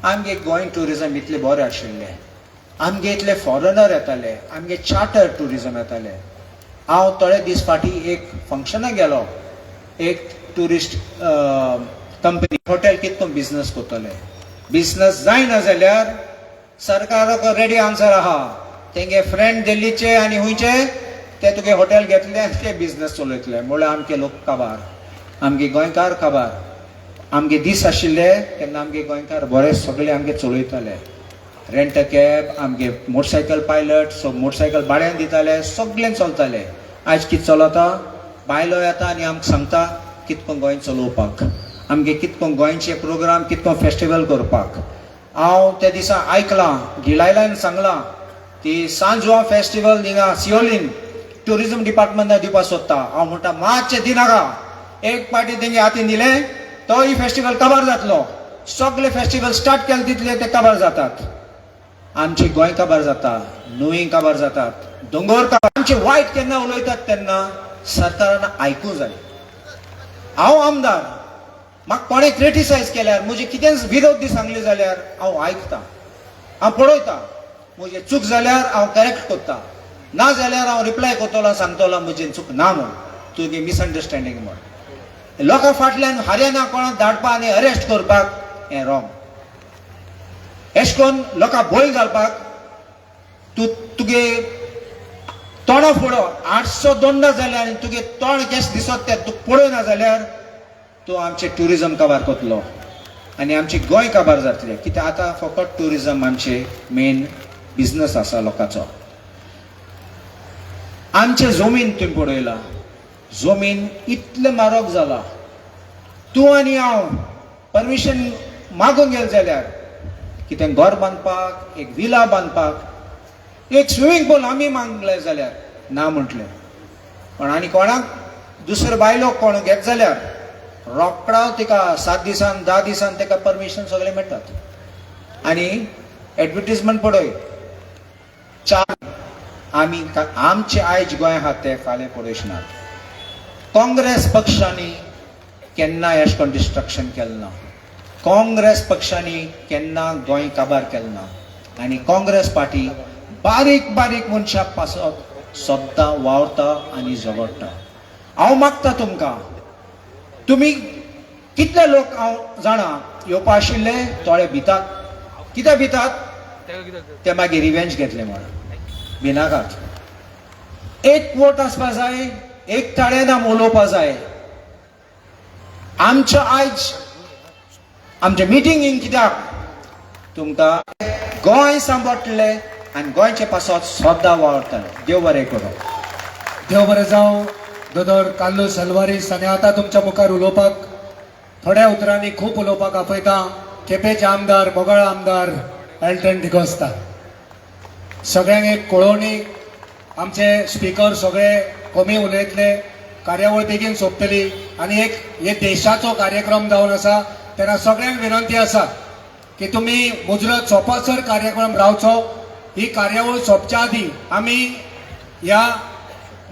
आमगे गोंय टुरिजम इतलें बरें आशिल्लें, आमगे इतले फॉरेनर येताले, आमगे चार्टर टुरिजम येताले. हांव थोडे दीस फाटीं एक फंक्शनाक गेलो, एक टुरिस्ट कंपनी हॉटेल कितको बिझनस करतले. बिझनस जायना जाल्यार सरकाराक रेडी आन्सर आहा. तेंगे फ्रेंड दिल्लीचे आनी हुंयचे ते तुगे हॉटेल घेतले आनी ते बिझनस चलयतले. म्हळ्यार आमचे लोक काबार, आमगे गोंयकार काबार. आमगे दीस आशिल्ले तेन्ना आमगे गोंयकार बरे सगळे आमगे चलयताले. रेंट अ कॅब, आमगे मोटरसायकल पायलट, सो मोटरसायकल भाड्यान दिताले, सगळें चलतालें. आयज कितें चलता, बायलो येता आनी आमकां सांगता कितको गोंय चलोवपाक, आमगे कितको गोंयचे प्रोग्राम, कितको फेस्टिवल करपाक. हांव त्या दिसा आयकलां, गिलायलान सांगलां ती सांजवा फेस्टिवल थिंगा सिओलीन टुरिजम डिपार्टमेंटान दिवपाक सोदता. हांव म्हणटा मातशें दिनाका, एक पाटी तेंगे हातीन दिलें तो ही फेस्टिवल काबार जातलो. सगळे फेस्टिवल स्टार्ट केले तितले ते काबार जातात. आमचे गोंय काबार जाता, न्हंय काबार जातात, दोंगर काबार. आमचे वायट केन्ना उलयतात तेन्ना सरकारान आयकूं जाय. हांव आमदार, म्हाका कोणें क्रिटिसायज केल्यार, म्हजे कितें विरोध सांगले जाल्यार हांव आयकतां, हांव पळयतां. म्हजें चूक जाल्यार हांव करेक्ट करतां, ना जाल्यार हांव रिप्लाय करतलो, सांगतलो म्हजें चूक ना म्हूण, तुगे मिसअंडरस्टँडींग म्हूण. लोकां फाटल्यान हरियाणा कोणाक धाडपाक आनी अरेस्ट करपाक हें रॉंग. अशें करून लोकां भंय घालपाक तुगे तोंडा फुडो 800 दंड जाले आनी तुगे तोंड केस दिसत ते तूं पळयना जाल्यार तूं आमचें ट्युरिजम काबार करतलो आनी आमचें गोंय काबार जातलें. कित्याक आतां फकत ट्युरिजम आमचें मेन बिझनस आसा लोकांचो. आमचे जमीन तुमी पळयला, जमीन इतलें म्हारग जाला. तूं आनी हांव परमिशन मागूंक गेले जाल्यार कितें घर बांदपाक, एक विला बांदपाक, एक स्विमींग पूल आमी मागले जाल्यार ना म्हटलें. पण आनी कोणाक दुसरे बायलो कोण घेत जाल्यार रोकडा तिका 7 दिसान 10 दिसान ताका परमिशन सगळें मेळटात. आनी एडवर्टिजमेंट पळय, आमी आमचे आयज गोंय आहात ते फाल्यां पळयनात. काँग्रेस पक्षांनी केन्ना अशें करून डिस्ट्रक्शन केलें ना. काँग्रेस पक्षांनी केन्ना गोंय काबार केलें ना. आनी काँग्रेस पार्टी बारीक बारीक मनशां पासत सद्दां वावरता आनी झगडटा. हांव मागता तुमकां, तुमी कितले लोक हांव जाणा येवपा आशिल्ले, थोडे भितात. कित्याक भितात? ते मागीर रिवेंज घेतले म्हण. भिनाकात. एक वोट आसपा जाय, एक ताळे नाम उलोवपा जाय. आमचे आयज आमचे मिटिंगींग कित्याक तुमकां गोंय सांबाळटले आनी गोंयचे पासत सद्दां वावरतले. देव बरें करूं. देव बरें जावं. दोतोर कार्लोस अल्वारीस. आनी आतां तुमच्या मुखार उलोवपाक थोड्या उतरांनी खूब उलोवपाक आपयता केपेंचे आमदार, मोगाळ आमदार एल्टन डिकोस्ता. सगळ्यांक एक कळोवणी, आमचे स्पीकर सगळे कमी उलयतले, कार्यावळ बेगीन सोंपतली आनी एक हे देशाचो कार्यक्रम जावन आसा तेन्ना सगळ्यांक विनंती आसा की तुमी मुजरत सोंपसर कार्यक्रम रावचो. ही कार्यावळ सोंपच्या आदीं आमी ह्या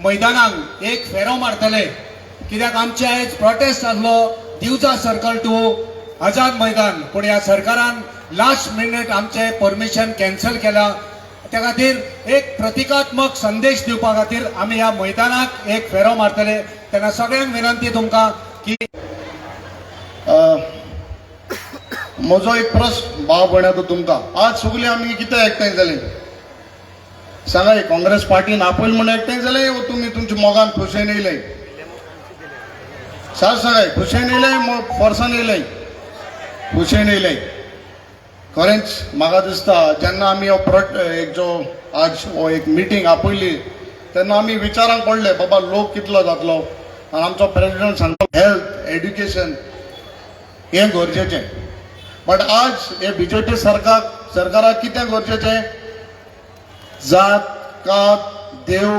मैदानाक एक फेरो मारतले. कित्याक आमचे आयज प्रोटेस्ट जाल्लो दिवजा सर्कल टू आझाद मैदान, पूण ह्या सरकारान लास्ट मिनिट आमचे परमिशन कॅन्सल केला. त्या खातीर एक प्रतिकात्मक संदेश दिवपा खातीर आमी ह्या मैदानाक एक फेरो मारतले. तेन्ना सगळ्यांक विनंती तुमकां की म्हजो एक प्रश्न भाव भयणाचो तुमकां. आज सगळीं आमी कितें एकठांय जाले सांगा. काँग्रेस पार्टीन आपयल म्हण एकठांय जाले वो तुमी तुमच्या मोगान खुशेन येयले? सांगाय, खुशेन येयले फोर्सान येयले? खुशेन येयले. खरेंच म्हाका दिसता जेन्ना आमी एक जो आज हो एक मिटींग आपयली तेन्ना आमी विचारांक पडले बाबा लोक कितलो जातलो. आनी आमचो प्रेसिडेंट सांगता हेल्थ एड्युकेशन हें गरजेचें. बट आज हे बीजेपी सरकाराक कितें गरजेचें? जात कात देव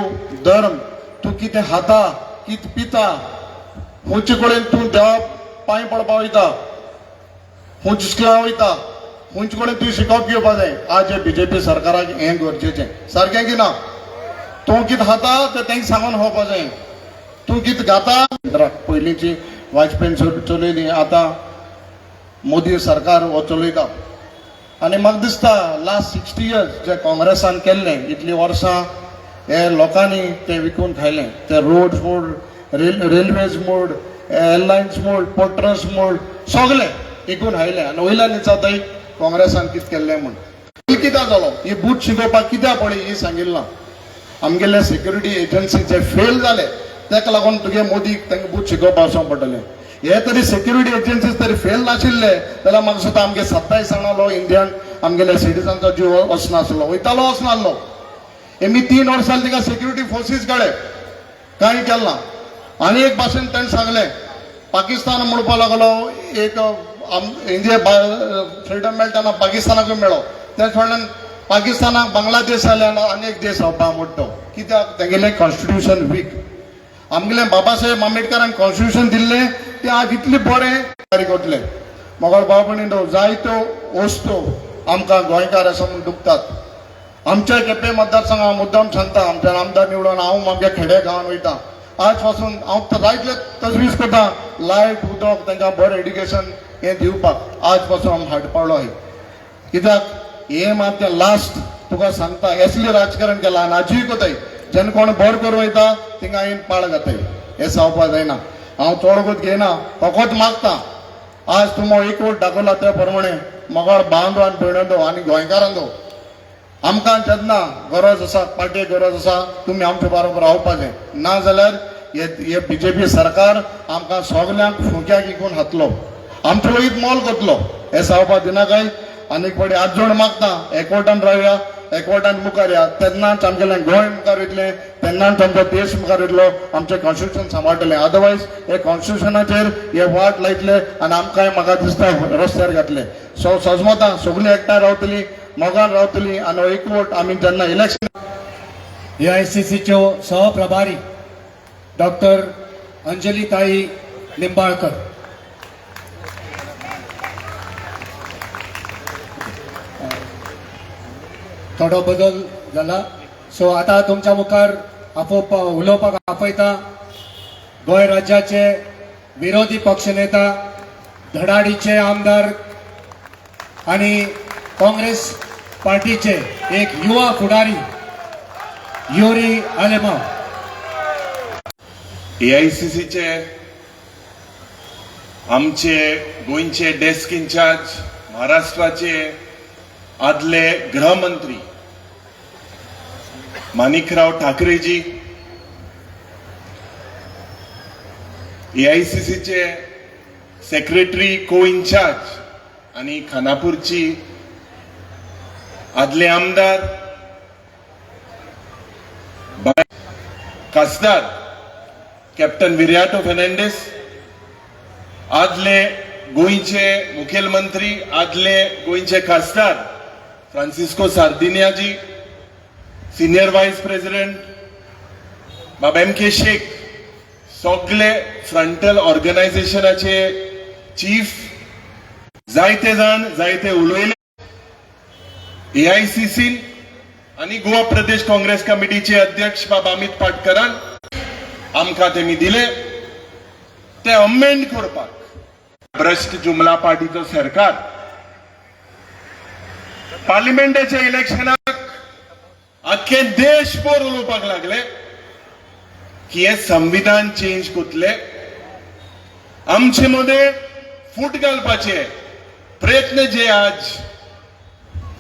धर्म तूं कितें खाता कितें पिता खंयचे कडेन तूं देवा पांय पडपा वयता खंयच्या स्कुलाक वयता खंयचे कडेन तूं शिकप घेवपा जाय. आज हे बीजेपी सरकाराक हें गरजेचें. सारकें की ना? तूं कितें खाता तें तांकां सांगून खावपा जाय. तूं कितें घाता पयलींची वाजपेयीन चलयली आतां मोदी सरकार हो चलयता. आनी म्हाका दिसता लास्ट 60 years जे काँग्रेसान केल्लें इतलीं वर्सां हे लोकांनी ते विकून खायलें. ते रोड्स मोड रेल्वेज मोड एअरलायन्स मोड पोर्टर्स मोड सगळें विकून खायलें. आनी वयल्यान जाताय काँग्रेसान कितें केल्लें म्हूण. कित्याक जालो? ही बूथ शिकोवपाक कित्याक पळय ही सांगिल्लें ना. आमगेले सेक्युरिटी एजन्सी जे फेल जाले ताका लागून तुगे मोदीक तांकां बूथ शिकोवपाक वचोंक पडटलें. हे तरी सेक्युरिटी एजन्सीज तरी फेल नाशिल्ले जाल्यार म्हाका दिसता आमगे 27 जाणांलो इंडियन आमगेल्या सिटिजनचो जीव वचनासलो वयतालो वचनासलो. मी 3 वर्सां तिका सेक्युरिटी फोर्सीस काडे कांय केलें ना. आनी एक भाशेन ताणें सांगलें पाकिस्तान म्हणपाक लागलो एक इंडिया फ्रिडम मेळटाना पाकिस्तानाकूय मेळ्ळो. त्याच वेळान पाकिस्तानाक बांगलादेश जाले आनी एक देश जावपाक मोडटो. कित्याक तेगेलें कॉन्स्टिट्यूशन वीक. आमगेलें बाबासाहेब आंबेडकरान कॉन्स्टिट्यूशन दिल्लें तें आज इतलें बरें तयारी करतलें. मोगोळ भाव भयणींनो जायत्यो वस्तू आमकां गोंयकार आसा म्हूण दुखतात. आमच्या केपें मतदारसंघाक मुद्दाम सांगता आमच्या आमदार निवडून हांव म्हागे खेडे गांवांत वयता. आज पासून हांव जायतले तजवीज करता लायट उदक तांकां बरें एड्युकेशन हें दिवपाक आज पासून हांव हाडपालो. कित्याक हे मात तें लास्ट तुका सांगता असलें राजकारण केलां आनी आजूय कोताय जेन्ना कोण बरें करून वयता थिंगा आयन पाळ घाताय. हें जावपाक जायना. हांव चोडगूत घेयना फकत मागता आज तुमो एक वोट दाखयला त्या प्रमाणे मोगोळ भावंदो आनी भयणंदो आनी गोंयकारांदो आमकां जेन्ना गरज आसा पार्टी गरज आसा तुमी आमचे बरोबर रावपा जाय. ना जाल्यार हे बीजेपी सरकार आमकां सगल्यांक फुक्याक विकून हातलो आमचे वयत मोल करतलो. हें जावपाक दिना काय. आनीक पडे आज जोड मागता एकवटान रावया एकवटान मुखार या. तेन्नाच आमगेलें गोंय मुखार वयतलें तेन्नाच आमचो देश मुखार वयतलो आमचें कॉन्स्टिट्यूशन सांबाळटलें. अदरवायज हे कॉन्स्टिट्यूशनाचेर हे वाट लायतले आनी आमकांय म्हाका दिसता रस्त्यार घातले. सो सजमतां सगळीं एकठांय रावतलीं मोगान रावतलीं आनी एकवट आमी जेन्ना इलेक्शन AICCच्यो सहप्रभारी डॉक्टर अंजलीताई लिंबाळकर. थोडो बदल जाला. सो आतां तुमच्या मुखार उलोवपाक आपयता गोंय राज्याचे विरोधी पक्षनेता धडाडीचे आमदार आनी काँग्रेस पार्टीचे एक युवा फुडारी युरी आलेमाव. AICCचे आमचे गोंयचे डेस्क इन्चार्ज महाराष्ट्राचे आदले गृहमंत्री माणिकराव ठाकरेजी, AICCचे सेक्रेटरी को इन्चार्ज आणि खानापूरची आदले आमदार खासदार कॅप्टन विर्याटो फेर्नांडीस, आदले गोंयचे मुखेलमंत्री आदले गोंयचे खासदार फ्रांसिस्को सार्दिनियाजी, सिनियर वायस प्रेसिडेंट बाब MK शेख, सगळे फ्रंटल ऑर्गनायझेशनाचे चीफ जायते जाण जायते उलयले. AICC आणि गोवा प्रदेश काँग्रेस कमिटीचे अध्यक्ष बाबा अमित पाटकरान आमकां तेमी दिले ते अमेंड करपाक. भ्रष्ट जुमला पार्टीचो सरकार पार्लिमेंटाच्या इलेक्शनाक अख्खे देशभर उलोवपाक लागले की हे संविधान चेंज करतले. आमचे मध्ये फूट घालपाचे प्रयत्न जे आज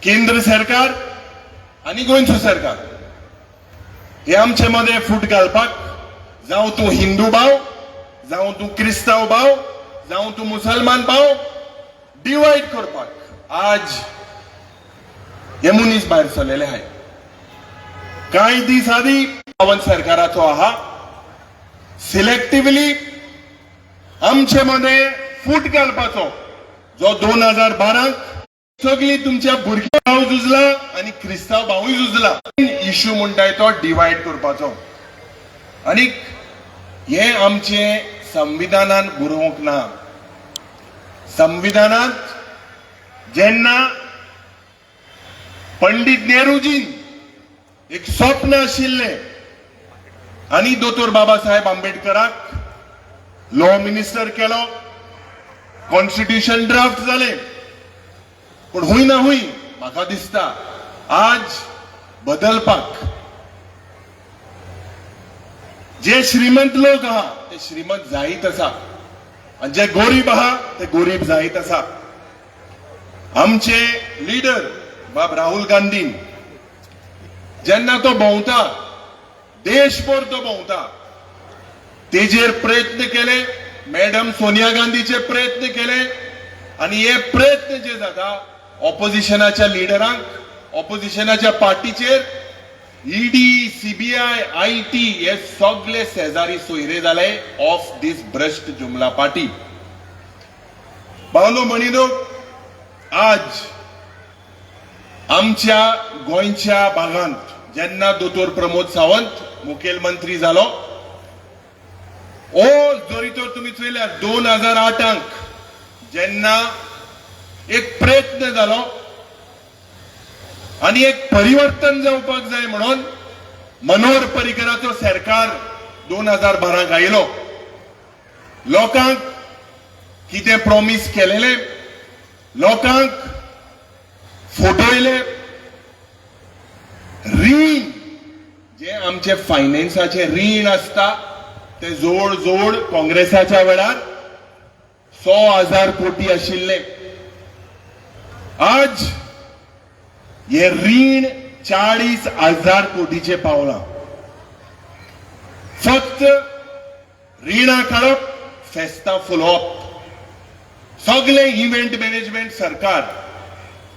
केंद्र सरकार आणि गोंयचो सरकार हे आमचे मध्ये फूट घालपाक, जावं तूं हिंदू भाव, जावं तूं क्रिस्तांव भाव, जावं तूं मुसलमान भाव, डिवायड करपाक आज हे मनीस भायर सरलेले आहाय. कांय दीस आदी पवन सरकाराचो आहा सिलेक्टिव्हली आमचे मध्ये फूट घालपाचो जो 2012 सगळी तुमच्या भुरग्या भाव झुजला आणि क्रिस्ताव भावूय झुजला. इश्यू म्हणटाय तो डिवायड करपाचो आणि हे आमचे संविधानात बरोवंक ना. संविधानात जेन्ना पंडित नेहरूजीन एक स्वप्न आशिल्लें आनी दोतोर बाबासाहेब आंबेडकराक लॉ मिनिस्टर केलो, कॉन्स्टिट्यूशन ड्राफ्ट जाले, पण हुंय ना हुंय म्हाका दिसता आज बदलपाक जे श्रीमंत लोक आहा ते श्रीमंत जायत आसा आणि जे गरीब आहा ते गरीब जायत आसा. आमचे लीडर बाब राहुल गांधीन जेन्ना तो भोंवता देशभर तो भोंवता तेजेर प्रयत्न केले, मॅडम सोनिया गांधीचे प्रयत्न केले आणि हे प्रयत्न जे जाता ऑपोजिशनाच्या लिडरांक, ऑपोजिशनाच्या पार्टीचेर ईडी, सीबीआय, आयटी हे सगळे शेजारी सोयरे जाले ऑफ दिस भ्रष्ट जुमला पार्टी. भावनो भयणीनो, आज आमच्या गोंयच्या भागांत जेन्ना दोतोर प्रमोद सावंत मुखेलमंत्री जालो, ओ जरी तर तुम्ही चयल्यार 2008 जेन्ना एक प्रयत्न जालो आणि एक परिवर्तन जावपाक जाय म्हणून मनोहर पर्रीकराचो सरकार 2012 आयलो. लोकांक कितें प्रॉमिस केलेले, लोकांक फटयले, रीण जे आमचे फायनान्साचे रीण असता ते जवळ जवळ काँग्रेसाच्या वेळार 100,000 कोटी आशिल्ले. आज हे रीण 40,000 कोटीचे पावला. फक्त रिणां काडप, फेस्तां फुलोवप, सगळे इव्हेंट मॅनेजमेंट सरकार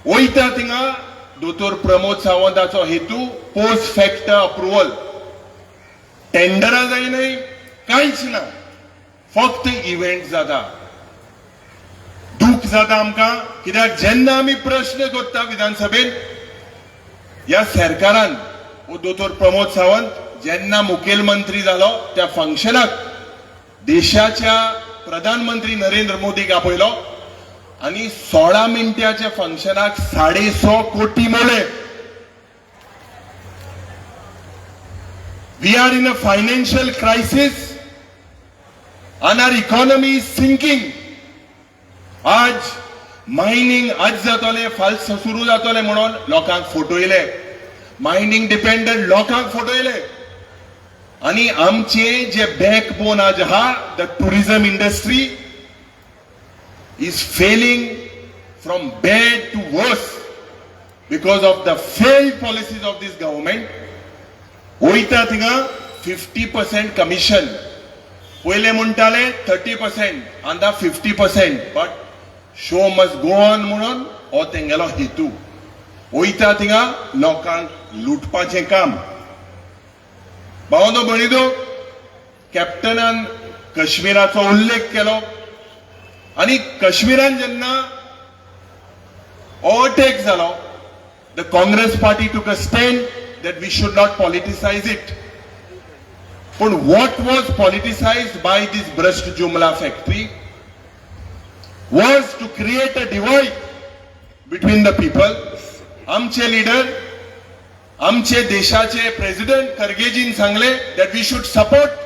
वयता थिंगा. दोतोर प्रमोद सावंताचो हेतू पोस्ट फॅक्टर अप्रुवल, टेंडरां जायनाय, कांयच ना, फक्त इव्हेंट जाता. दूख जाता आमकां, कित्याक जेन्ना आमी प्रश्न करता विधानसभेत ह्या सरकारान वो दोतोर प्रमोद सावंत जेन्ना मुखेलमंत्री जालो त्या फंक्शनाक देशाच्या प्रधानमंत्री नरेंद्र मोदीक आपयलो आणि 16 मिनटाच्या फंक्शनाक 150 कोटी मोले. We are in a financial crisis and our economy is sinking. आज मायनिंग आज जातले, फाल सुरू जातले म्हणून लोकांक फटयले, मायनिंग डिपेंडंट लोकांक फटयले आणि आमचे जे बॅकबोन आज आहा the tourism industry is failing from bad to worse because of the failed policies of this government. वयता थिंगा 50% कमिशन, पहिले म्हणटाले 30% आंदा 50%, but show must go on म्हणून हो तेंगेलो हेतू. वयता थिंगा लोकांक लुटपाचें काम. भावनो भयणीनो, कॅप्टनान काश्मीराचो उल्लेख केलो आणि काश्मीरान जेन्ना ओव्हरटेक जालो, the Congress party took a stand that we should not politicize it. पण what was politicized by this Brust Jumla factory was to create a divide between the people. आमचे लीडर, आमचे देशाचे प्रेसिडेंट खरगेजीन सांगले that we should support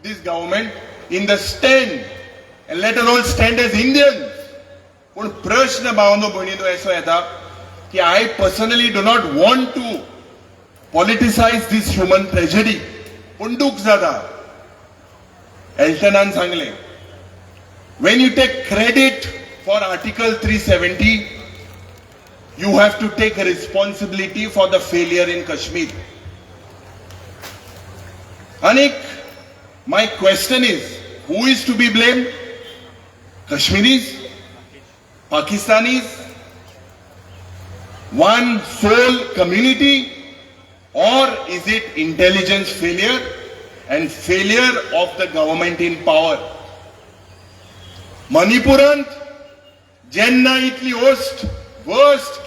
this government in the stand and let us all stand as Indians. पण प्रश्न भावनो भयणीनो असो येता की I personally do not want to politicize this human tragedy. पण दूख जाता. एल्टनान सांगले, when you take credit for Article 370, you have to take a responsibility for the failure in Kashmir. Anik, my question is, who is to be blamed? Kashmiris? Pakistanis? One sole community? Or is it intelligence failure? and failure of the government in power. Manipurant jenna itli worst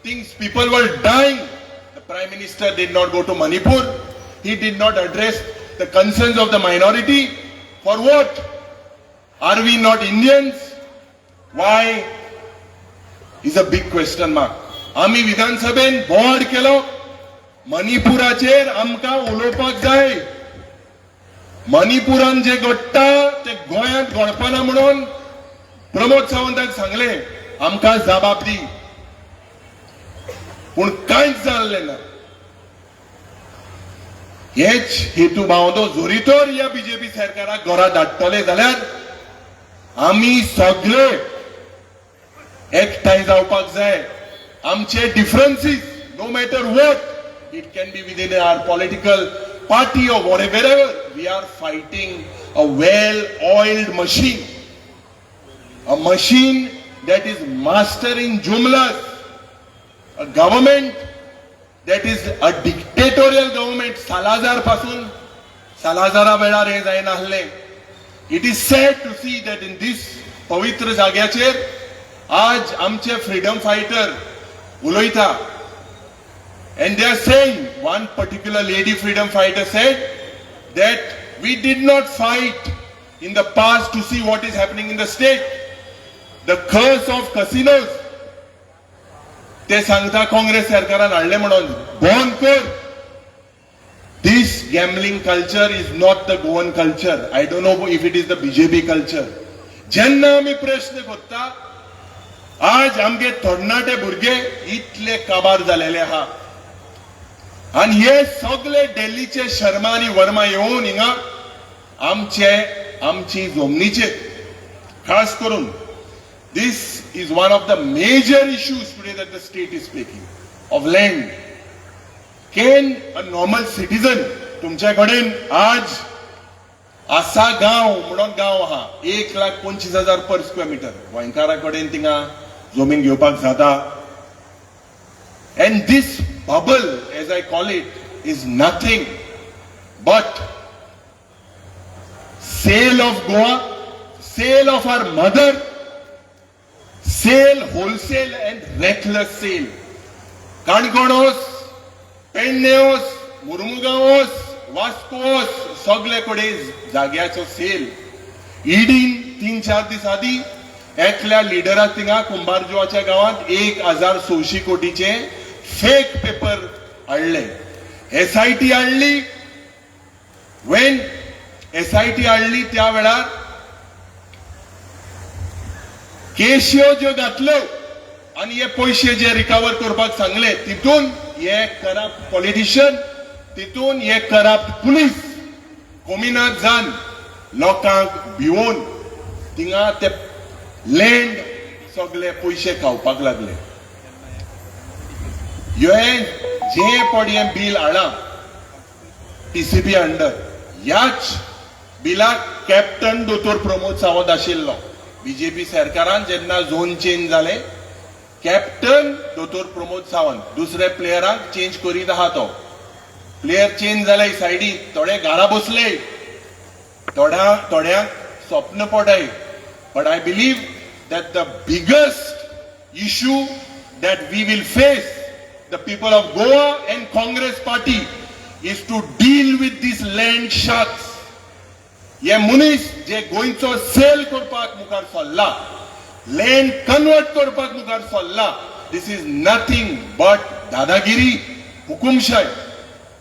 things, people were dying. The Prime Minister did not go to Manipur. He did not address the concerns of the minority. For what? Are we not Indians? Why? Is a big question mark. आम्ही विधानसभेन board केलो, मणिपुराचेर आमकां उलोवपाक जाय. मणिपुरान जे घडटा ते गोंयांत घडपना म्हणून प्रमोद सावंताक सांगले आमकां जबाब दी, पूण कांयच जाल्लें ना. हेच हेतू बावदो जोरीतोर ह्या बीजेपी सरकाराक घरा धाडटले जाल्यार आमी सगळे एकठांय जावपाक जाय. आमचे डिफरन्सीस, no matter what, it can be within our political party or wherever, we are fighting a well-oiled machine, a machine that is mastering jumlas, a government that is a dictatorial government. Salazar pasun, Salazara वेळार हे जायना आसलें. It is sad to see that in this पवित्र जाग्याचेर आज आमचे freedom fighter उलयता, and they are saying, one particular lady freedom fighter said that we did not fight in the past to see what is happening in the state. The curse of casinos, ते सांगता काँग्रेस सरकारान हाडले म्हणून. बंद कर. This gambling culture is not the Goan culture. I don't know if it is the BJP culture. जेन्ना आमी प्रश्न करता, आज आमगे तरणाटे भुरगे इतले काबार जालेले आहा, आणि हे सगळे दिल्लीचे शर्मा आणि वर्मा येऊन हिंगा आमची जमनीचे खास करून. This is one of the major issues today that the state is taking of land. Can a normal citizen, तुमच्या कडेन आज आसा गांव म्हणून गांव आहा 1,25,000 पर स्क्वेअर मीटर, गोंयकारा कडेन थिंगा जमीन घेवपाक जाता. And this bubble, as I call it, is nothing but sale of Goa, sale of our mother, sale, wholesale and reckless sale. काणकोणोस, पेडणेओस, मुर्मुगांवोस, वास्कोस सगळे कडेन जाग्याचो सेल. ईडीन 3-4 दीस आदी एकल्या लिडराक थिंगा कुंभारजुवाच्या गांवांत 1,600 कोटीचे फेक पेपर हाडले. SIT हाडली. वेन SIT हाडली त्या वेळार केश्यो ज्यो घातल्यो आणि हे पयशे जे रिकवर करपाक सांगले, तितून हे करप्ट पॉलिटिशियन, तितून हे करप्ट पुलीस कोमिनाक जावन लोकांक भिवून थिंगा ते लँड सगळे पयशे खावपाक लागले. हे जे पड हें बील हाडा TCP अंडर, ह्याच बिलाक कॅप्टन दोतोर प्रमोद सावंत आशिल्लो. बीजेपी सरकारान जेन्ना झोन चेंज जाले, कॅप्टन दोतोर प्रमोद सावंत दुसरे प्लेयराक चेंज करीत आहा. तो प्लेयर चेंज जाले सायडीक, थोडे घरा बसले, थोड्यांक स्वप्न पडाय. But I believe that the biggest issue that we will face, the people of Goa and Congress party, is to deal with these land sharks. हे मनीस जे गोंयचो सेल करपाक मुखार सरला, लँड कन्वर्ट करपाक मुखार सरला, दिस इज नथिंग बट दादागिरी, हुकुमशाही.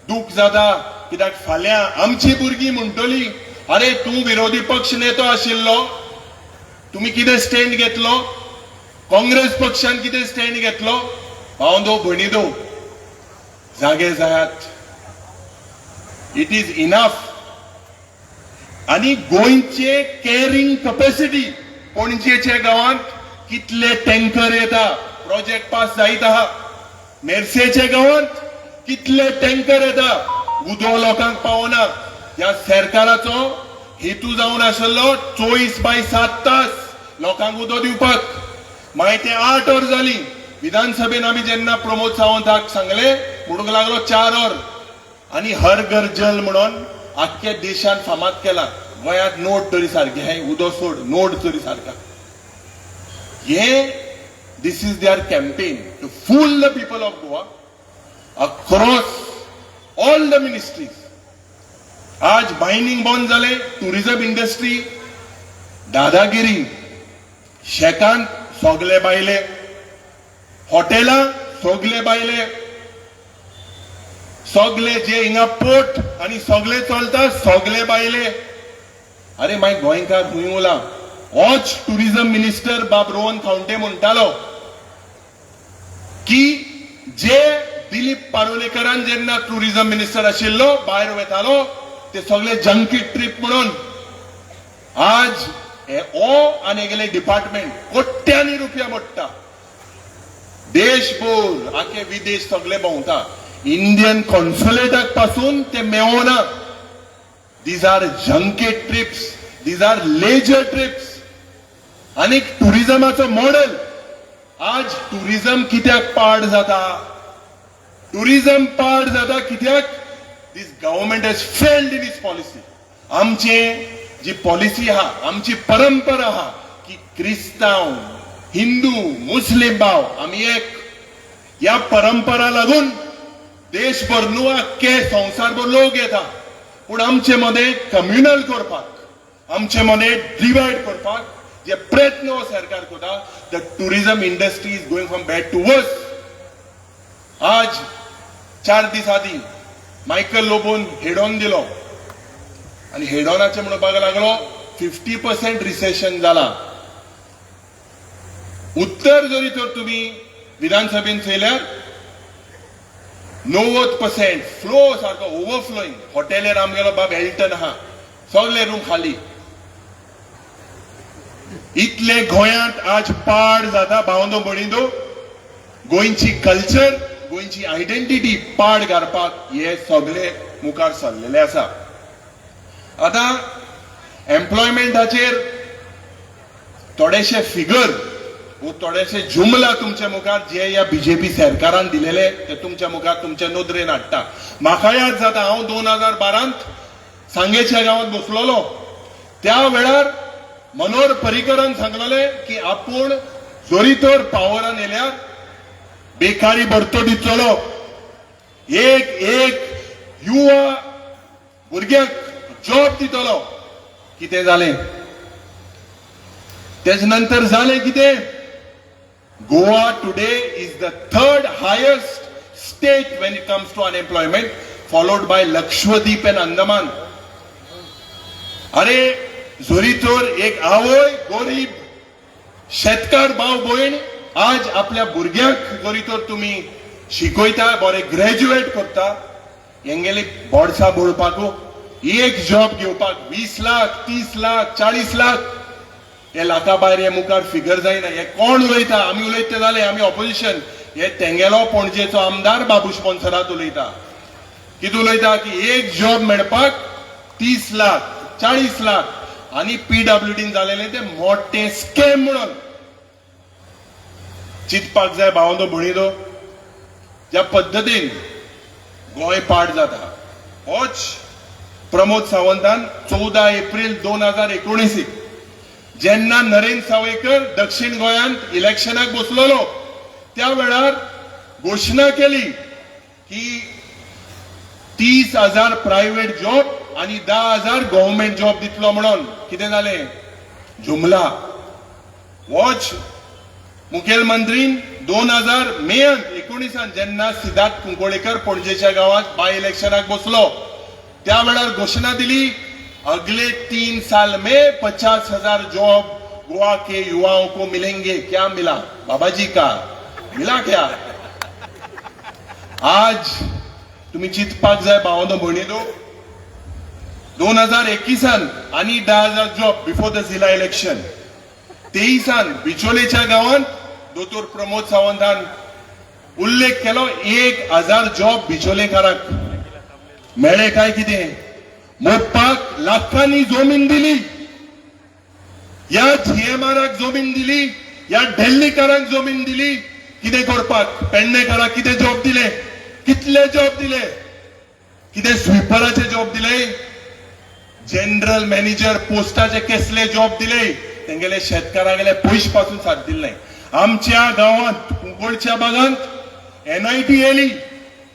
दूख जाता कित्याक फाल्यां आमची भुरगीं म्हणटली, अरे तूं विरोधी पक्ष नेतो आशिल्लो, तुम्ही कितें स्टँड घेतलो, काँग्रेस पक्षान कितें स्टँड घेतलो. भावंदो भणिदो, जागे जायात. It is enough. आणि गोंयचे कॅरिंग कॅपॅसिटी, पणजेच्या गांवांत कितले टँकर येता, प्रोजेक्ट पास जायत आहा. मेर्सेच्या गांवांत कितले टँकर येता, उदो लोकांक पावना. ह्या सरकाराचो हेतू जावन आशिल्लो 24/7 तास लोकांक उदो दिवपाक. मागीर ते 8 वर जाली. विधानसभेन आमी जेन्ना प्रमोद सावंताक सांगले, म्हणूंक लागलो 4 वर. आणि हर घर जल म्हणून आख्ख्या देशान फामाद केला. गोंयांत नोट तरी सारखे हे उदो सोड नोट तरी सारका. This is their campaign to fool the people of Goa across all the ministries. आज मायनिंग बंद झाले, टुरिझम इंडस्ट्री, दादागिरी, शेकांत सोगले बायले, हॉटेलां सोगले बायले, सोगले जे हिंगा पोर्ट आणि सोगले चलता सोगले बायले. अरे माय गोंयकार हुंय उला होच टुरिझम मिनिस्टर बाब रोहन खावंटे म्हणटालो की जे दिलीप पारोलेकरान जेन्ना टुरिझम मिनिस्टर आशिल्लो भायर वेतालो ते सगळे जंकीट ट्रिप म्हणून. आज हे आनी गेले डिपार्टमेंट कोट्यांनी रुपया मोडटा, देशभर आखे विदेश सगळे भोंवता. इंडियन कॉन्सुलेटाक पासून ते मेवना. These are junket trips, these are leisure trips. आणि टुरिझमाचो मॉडेल. आज टुरिझम कित्याक पाड जाता? टुरिझम पाड जाता कित्याक? This government has failed in its policy. आमचे जी पॉलिसी आहा, आमची परंपरा आहा की क्रिस्तांव, हिंदू, मुस्लिम भाव आम्ही एक. या परंपरा लागून देशभर न्हू अख्खे संवसारभर लोक येता. पूण आमचे मध्ये कम्युनल करपाक, आमचे मध्ये डिवायड करपाक जे प्रयत्न हो सरकार करता, the tourism industry is going from bad to worse. आज 4 दीस आधी मायकल लोबोन हेडॉन दिलो आणि हेडॉनाचे म्हणपाक लागलो 50% रिसेशन जाला. उत्तर जरी तर तुम्ही विधानसभेन चयल्यार 90% फ्लो सारको ओव्हरफ्लोईंग. हॉटेलेर आमगेलो बाब एल्टन आहा, सगळे रूम खाली. इतले गोंयांत आज पाड जाता भावंदो भणिंदो. गोंयची कल्चर, गोंयची आयडेंटिटी पाड घालपाक हे सगळे मुखार सरलेले आसा. आता एम्प्लॉयमेंटाचेर थोडेशे फिगर वो थोडेशे जुमला तुमच्या मुखार जे या बीजेपी सरकारान दिलेले ते तुमच्या मुखार तुमच्या नोदरेन हाडटा. म्हाका याद जाता हांव 2012 सांगेच्या गांवांत बसलोलो. त्या वेळार मनोहर पर्रीकरान सांगलेले की आपूण जोरी तर पावरान येयल्यार बेकारी भरतो दितलो. एक युवा भुरग्याक जॉब दितलो. कितें जालें? तेज नंतर जालें कितें? Goa today is the 3rd highest state when it comes to unemployment, followed by Lakshadweep and Andaman. अरे जोरी तर एक आवय गरीब शेतकार भाव भयण आज आपल्या भुरग्याक जोरी तर तुम्ही शिकयता, बरे ग्रॅज्युएट करता, हेंगेली बोडसा बोळपाकू एक जॉब घेवपाक 20 लाख 30 लाख 40 लाख हे लाखा भायर हे मुखार फिगर जायना. हे कोण उलयता? आमी उलयता जाले आमी ऑपोजिशन. हे तेंगेलो पणजेचो आमदार बाबूश पोन्सरात उलयता. कितें उलयता की एक जॉब मेळपाक 30 लाख 40 लाख आणि PWDन जालेले ते मोठे स्कॅम म्हणून. चिंतपाक जाय भावंदो भणिदो, ज्या पद्दतीन गोंय पाड जाता. होच प्रमोद सावंतान 14 एप्रिल 2019 जेन्ना नरेंद्र सावयकर दक्षिण गोंयांत इलेक्शनाक बसलोलो त्या वेळार घोषणा केली की 30,000 प्रायव्हेट जॉब आणि 10,000 गव्हर्नमेंट जॉब दितलो म्हणून. कितें जालें? जुमला. वॉच मुखेलमंत्रीन 2019 जेन्ना सिद्धार्थ कुंकोळेकर पणजेच्या गावात बाय इलेक्शनाक बसलो त्या वेळार घोषणा दिली अगले 3 साल में 50,000 जॉब गोवा के युवाओं को मिलेंगे. क्या मिला बाबाजी? का मिला क्या? आज तुम्ही चिंतपाक जाय भावंदो भणिदो, 2021 आणि 10,000 जॉब बिफोर द जिल्हा इलेक्शन. 23 बिचोलेच्या गावात दोतोर प्रमोद सावंतान उल्लेख केलो 1,000 जॉब बिचोलेकाराक मेळे. काय कितें? मोडपाक लाखांनी जमीन दिली. या GMRाक जमीन दिली, या ढेल्लीकाराक जमीन दिली. कितें करपाक? पेडणेकाराक कितें जॉब दिले? कितले जॉब दिले? कितें स्वीपराचे जॉब दिले? जनरल मॅनेजर पोस्टाचे कसले जॉब दिले तेंगेले शेतकारांगेले पयश पासून साथ दिले नाही. आमच्या गावात कुंकोळच्या भागात NIT येयली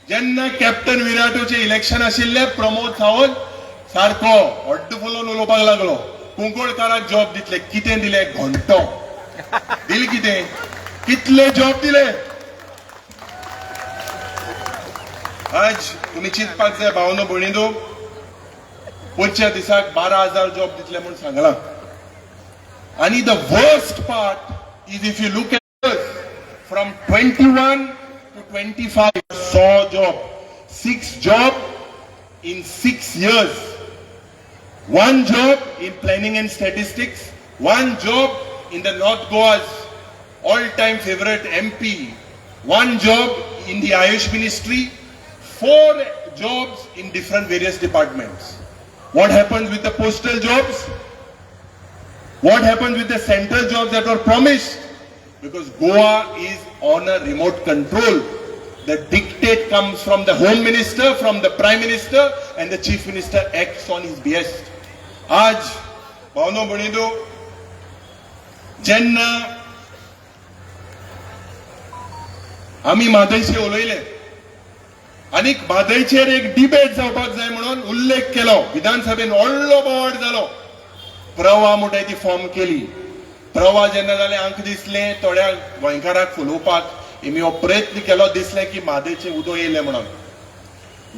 जेन्ना कॅप्टन विराटोचे इलेक्शन आशिल्ले प्रमोद सावंत सारको हड्ड फुलोवन उलोवपाक लागलो कुंकोळकाराक जॉब दितले. कितें दिले? घंटो दिले. कितें कितले जॉब दिले? आज तुम्ही चिंतपाक जाय भावनो भयणीनो, पोरच्या दिसाक 12,000 जॉब दितले म्हणून सांगला. आणि the worst part is if you look at from 21 to 25 100 job, 6 job in 6 years, 1 job in planning and statistics, 1 job in the North Goa's all-time favorite MP, 1 job in the Ayush Ministry, 4 jobs in different various departments. What happens with the postal jobs? What happens with the central jobs that were promised? Because Goa is on a remote control. The dictate comes from the Home Minister, from the Prime Minister, and the Chief Minister acts on his behest. आज भावनो भणीनो जेन्ना आमी म्हादयचे उलयले आनी म्हादयचेर एक debate जावपाक जाय म्हणून उल्लेख केलो, विधानसभेन व्हडलो बोवाळ जालो. प्रवा म्हणटा ती फॉर्म केली. प्रवा जेन्ना जालें हांकां दिसलें थोड्या गोंयकारांक फुलोवपाक आमी हो प्रयत्न केलो, दिसलें की म्हादयचें उदो येयलें म्हणून.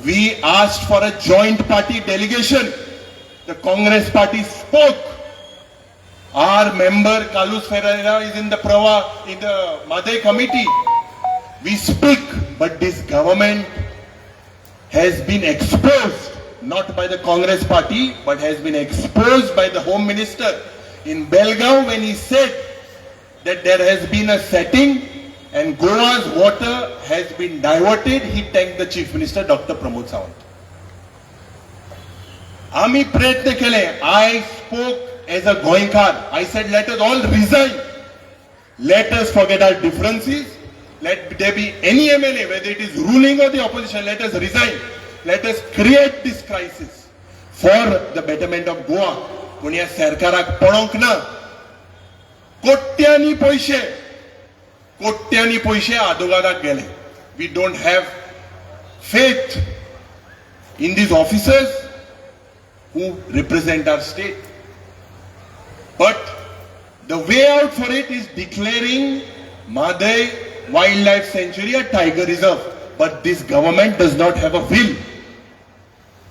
We asked for a joint party delegation. The Congress party spoke. Our member Carlos Ferreira is in the Pravah in the Mhadei committee. We speak but this government has been exposed not by the Congress party but has been exposed by the Home Minister in Belgaum when he said that there has been a setting and Goa's water has been diverted. He thanked the Chief Minister Dr. Pramod Sawant. Ami prayatna kele. I spoke as a Goinkar. I said let us all resign. Let us forget our differences. Let there be any MLA, whether it is ruling or the opposition, let us resign. Let us create this crisis for the betterment of Goa. पण या सरकाराक पळोवंक ना. कोट्यांनी पैसे आदोगादाक गेले. We don't have faith in these officers who represent our state. But the way out for it is declaring Madai Wildlife Sanctuary a tiger reserve. But this government does not have a will.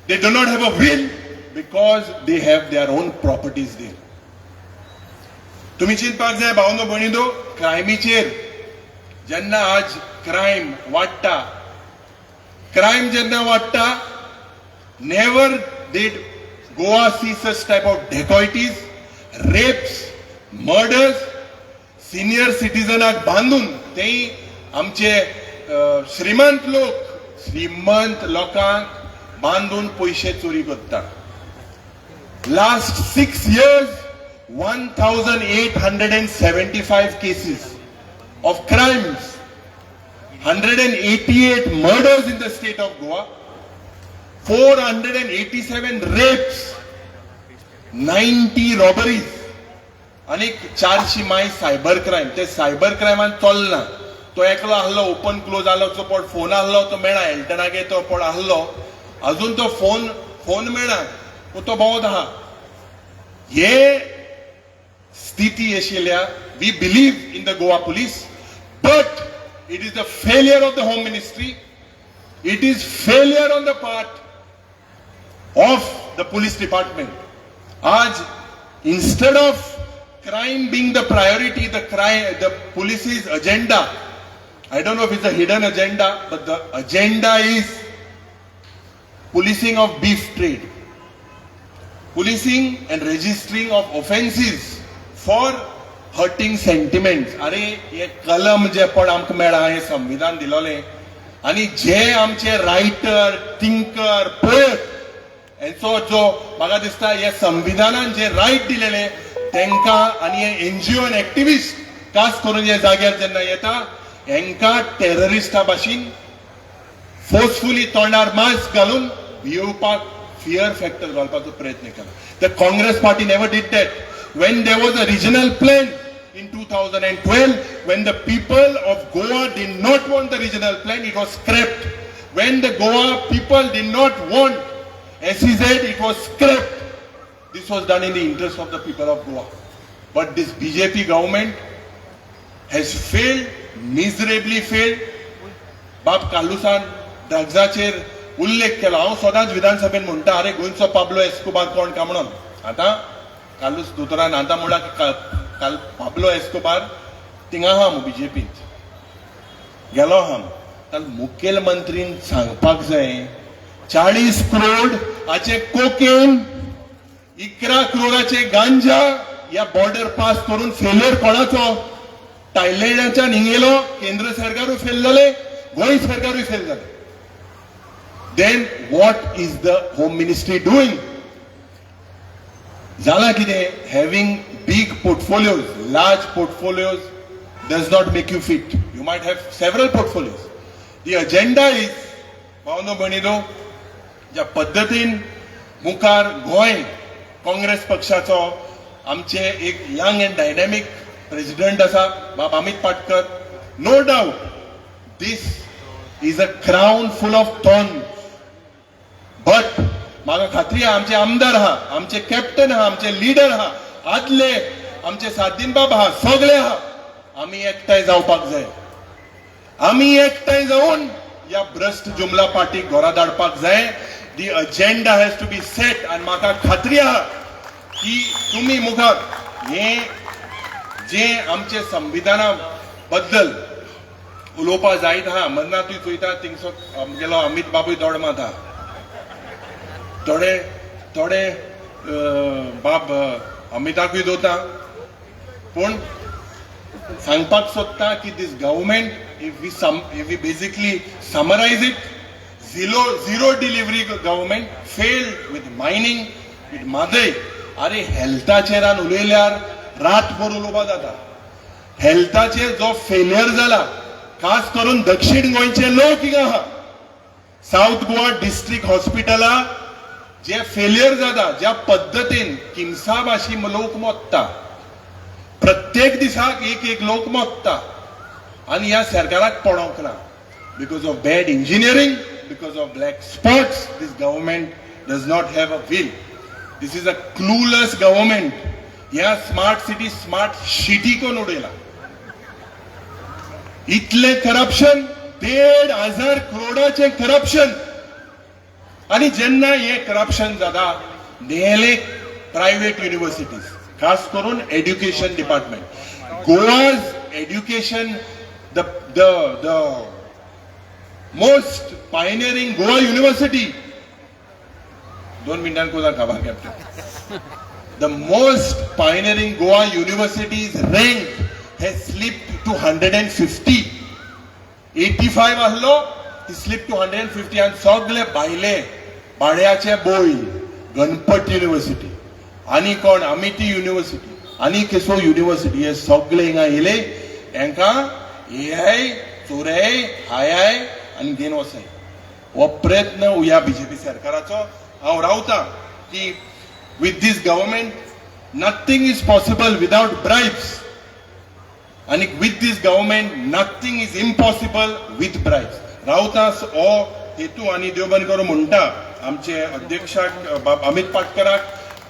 They do not have a will because they have their own properties there. तुम्ही चिंतपाक जाय भावनो भणीनो, क्रायमीचेर जेन्ना आज crime जेन्ना वाडटा, never did Goa see such type of dacoities, rapes, murders, senior सिटीजनाक बांधून ते आमचे श्रीमंत लोकांक बांधून पैसे चोरी करता. Last 6 years 1875 cases of crimes, 188 murders in the state of Goa, 487 rapes, 90 robberies. आणि 400 माय सायबर क्रायम. ते सायबर क्रायमान चलना. तो एकलो आहलो ओपन क्लोज आहलो तो पण फोन आहलो तो मेळा एल्टनागे तो पण आहलो अजून तो फोन मेळा तो भोंवत आहा. हे स्थिती आशिल्ल्या we believe in the Goa police but it is the failure of the home ministry. It is failure on the part of the police department. आज instead of crime being the priority, the police's agenda, I don't know if it's a hidden agenda, but the agenda is policing of beef trade, policing and registering of offenses for hurting sentiments. अरे हे कलम जे पण आमकां मेळा हे संविधान दिलोले आणि जे आमचे रायटर थिंकर पोएट हेचो जो म्हाका दिसता हे संविधानान जे रायट दिलेले तेंका आणि हे NGO आणि एक्टिविस्ट खास करून हे जाग्यार जेन्ना येता हेंका टेररिस्टा भाशेन फोर्सफुली तोंडार मास्क घालून भिवपाक फियर फॅक्टर घालपाचो प्रयत्न केला. The Congress party never did that when there was a regional plan in 2012 when the people of Goa did not want the regional plan, it was scrapped. When the Goa people did not want SEZ, it was scrapped. This was done in the interest of the people of Goa. But this BJP government has failed, miserably failed. बाब कालुसान ड्रग्जाचेर उल्लेख केला. हांव सदांच विधानसभेन म्हणटा अरे गोंयचो Pablo Escobar कोण काय म्हणून. आतां कालूच दोतोरान आतां म्हणला की काल पाब्लो एस्कोबार थिंगा आहा बीजेपींत गेलो आहा. काल मुखेलमंत्रीन सांगपाक जाय 40 करोड हाचे कोकेन 11 करोडाचे गांजा या बॉर्डर पास करून फेल्युअर कोणाचो. थायलंडाच्यान हिंगेलो केंद्र सरकारूय फेल जाले, गोंय सरकारूय फेल जाले. Then what is the home ministry doing. जाला कितें having big portfolios, large portfolios does not make you fit. You might have several portfolios. The agenda is, भावनो भणिलो, ज्या पद्धतीन मुखार गोंय काँग्रेस पक्षाचो आमचे एक यंग एंड डायनॅमिक प्रेसिडेंट आसा बाब Amit Patkar. No doubt this is a crown full of thorns. But म्हाका खात्री आहा आमचे आमदार आहा, आमचे कॅप्टन आहा, आमचे लीडर आहा, आदले आमचे साद्दीन बाब आहा, सगळे आहा. आमी एकठांय जावपाक जाय. आमी एकठांय जावन या भ्रष्ट जुमला पार्टीक घरा धाडपाक जाय. The agenda has to be set. आनी म्हाका खात्री आहा की तुमी मुखार हे जे आमचे संविधाना बद्दल उलोवपा जायत आहा. मन्ना तूं चोयता थिंगसो आमगेलो अमित बाबूय दोडमात आहा. थोडे बाब अमिताकूय दोता. पूण सांगपाक सोदता की this government if we basically summarise it, zero delivery government failed with mining, with Mhadei. अरे हेल्थाचेर उलयल्यार रातभर उलोवपा जाता. हेल्थाचेर जो फेलियर जाला खास करून दक्षिण गोंयचे लोक हिंगा आहा. साऊथ गोवा डिस्ट्रिक्ट हॉस्पिटला जे फेलियर जाता, ज्या पद्धतीन किमसा भाशी लोक मोत्ता, प्रत्येक दिसाक एक लोक मोत्ता. आणि ह्या सरकाराक पडोवंक ना. Because of bad engineering, because of black spots, this government does not have a will. This is a clueless government. ह्या स्मार्ट सिटी स्मार्ट सिटी कोण उडयला. इतले करप्शन, 1,500 करोडाचे करप्शन. आणि जेन्ना हे करप्शन जाता नेले प्रायव्हेट युनिव्हर्सिटीज, खास करून education department. Goa's education the most pioneering Goa university. 2 मिनिटांनी कोणा खबर captain. The most pioneering Goa university is rank has slipped to 150. 85 आसलो, ही स्लिप टू 150. आणि सगळे भायले बाड्याचे बोय, गणपत युनिव्हर्सिटी आणि कोण अमिटी युनिव्हर्सिटी आणि केसो युनिव्हर्सिटी हे सगळे हिंगा येले. हांकां एआय चोराय हायाय आनी घेवन वसाय. हो प्रयत्न ह्या बीजेपी सरकाराचो. हांव रावता की with this government nothing is possible without bribes. आणि with this government nothing is impossible with bribes. रावता हो हेतू आणि देव बरें करूं म्हणटा आमचे अध्यक्षाक अमित पाटकराक,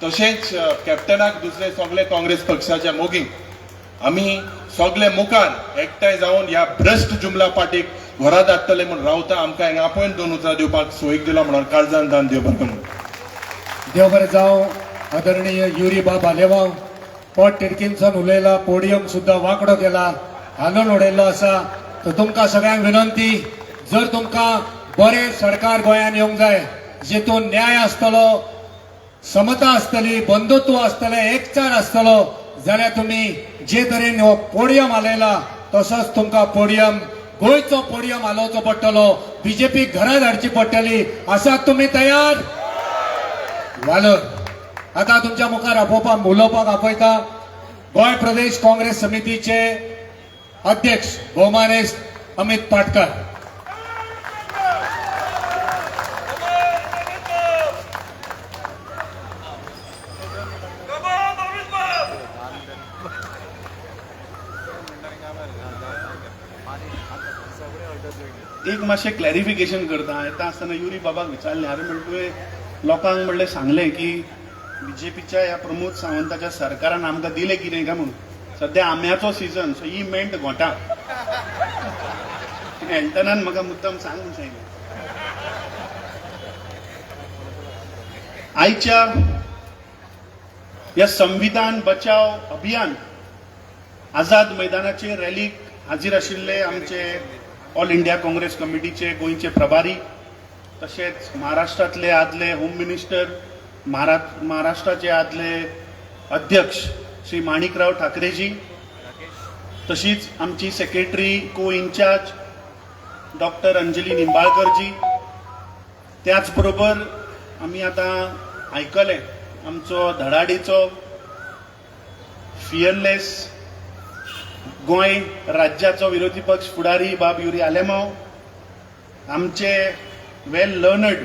तशेंच कॅप्टनाक, दुसरे सगळे काँग्रेस पक्षाच्या मोगीक आमी सगळे मुखार एकठांय जावन ह्या भ्रष्ट जुमला पार्टीक घरा धाडटले म्हूण रावता. आमकां हांगा आपयन 2 उतरां दिवपाक सोयीक दिला म्हणून काळजान दान देव बरें करूं. देव बरें जावं. आदरणीय युरी बाब आलेवाव पोट तिडकीनसून उलयला, पोडियम सुद्धा वांकडो केला, हालून उडयल्लो आसा. तर तुमकां सगळ्यांक विनंती, जर तुमकां बरें सरकार गोंयांत येवंक जाय, जेतून न्याय आसतलो, समता आसतली, बंधुत्व आसतलें, एकचार आसतलो, जाल्यार तुमी जे तरेन हो पोडियम हालयला तसोच तुमकां पोडियम, गोंयचो पोडियम हालोवचो पडटलो. बीजेपी घरा धाडची पडटली. आसात तुमी तयार? वालोर. आता तुमच्या मुखार उलोवपाक आपयता गोंय प्रदेश काँग्रेस समितीचे अध्यक्ष भौमानेस्त अमित पाटकर. एक मातशें क्लॅरिफिकेशन करता. येता आसतना युरी बाबाक विचारलें, हांवें म्हणलें तुवें लोकांक म्हणलें सांगलें की बीजेपीच्या ह्या प्रमोद सावंताच्या सरकारान आमकां दिलें कितें काय म्हणून. सध्या आंब्याचो सिजन, सो ही मेंट घोटां. एल्टनान म्हाका मुद्दम सांगूंक सांगितलें. आयच्या ह्या संविधान बचाव अभियान आझाद मैदानाचेर रॅलीक हाजीर आशिल्ले आमचे ऑल इंडिया काँग्रेस कमिटीचे गोंयचे प्रभारी, तशेंच महाराष्ट्रातले आदले होम मिनिस्टर, महाराष्ट्राचे आदले अध्यक्ष श्री माणिकराव ठाकरेजी, तशीच आमची सेक्रेटरी को इन्चार्ज डॉक्टर अंजली निंबाळकरजी. त्याच बरोबर आमी आतां आयकले आमचो धडाडीचो फियरलेस गोंय राज्याचो विरोधी पक्ष फुडारी बाब युरी आलेमांव, आमचे वेल लर्नड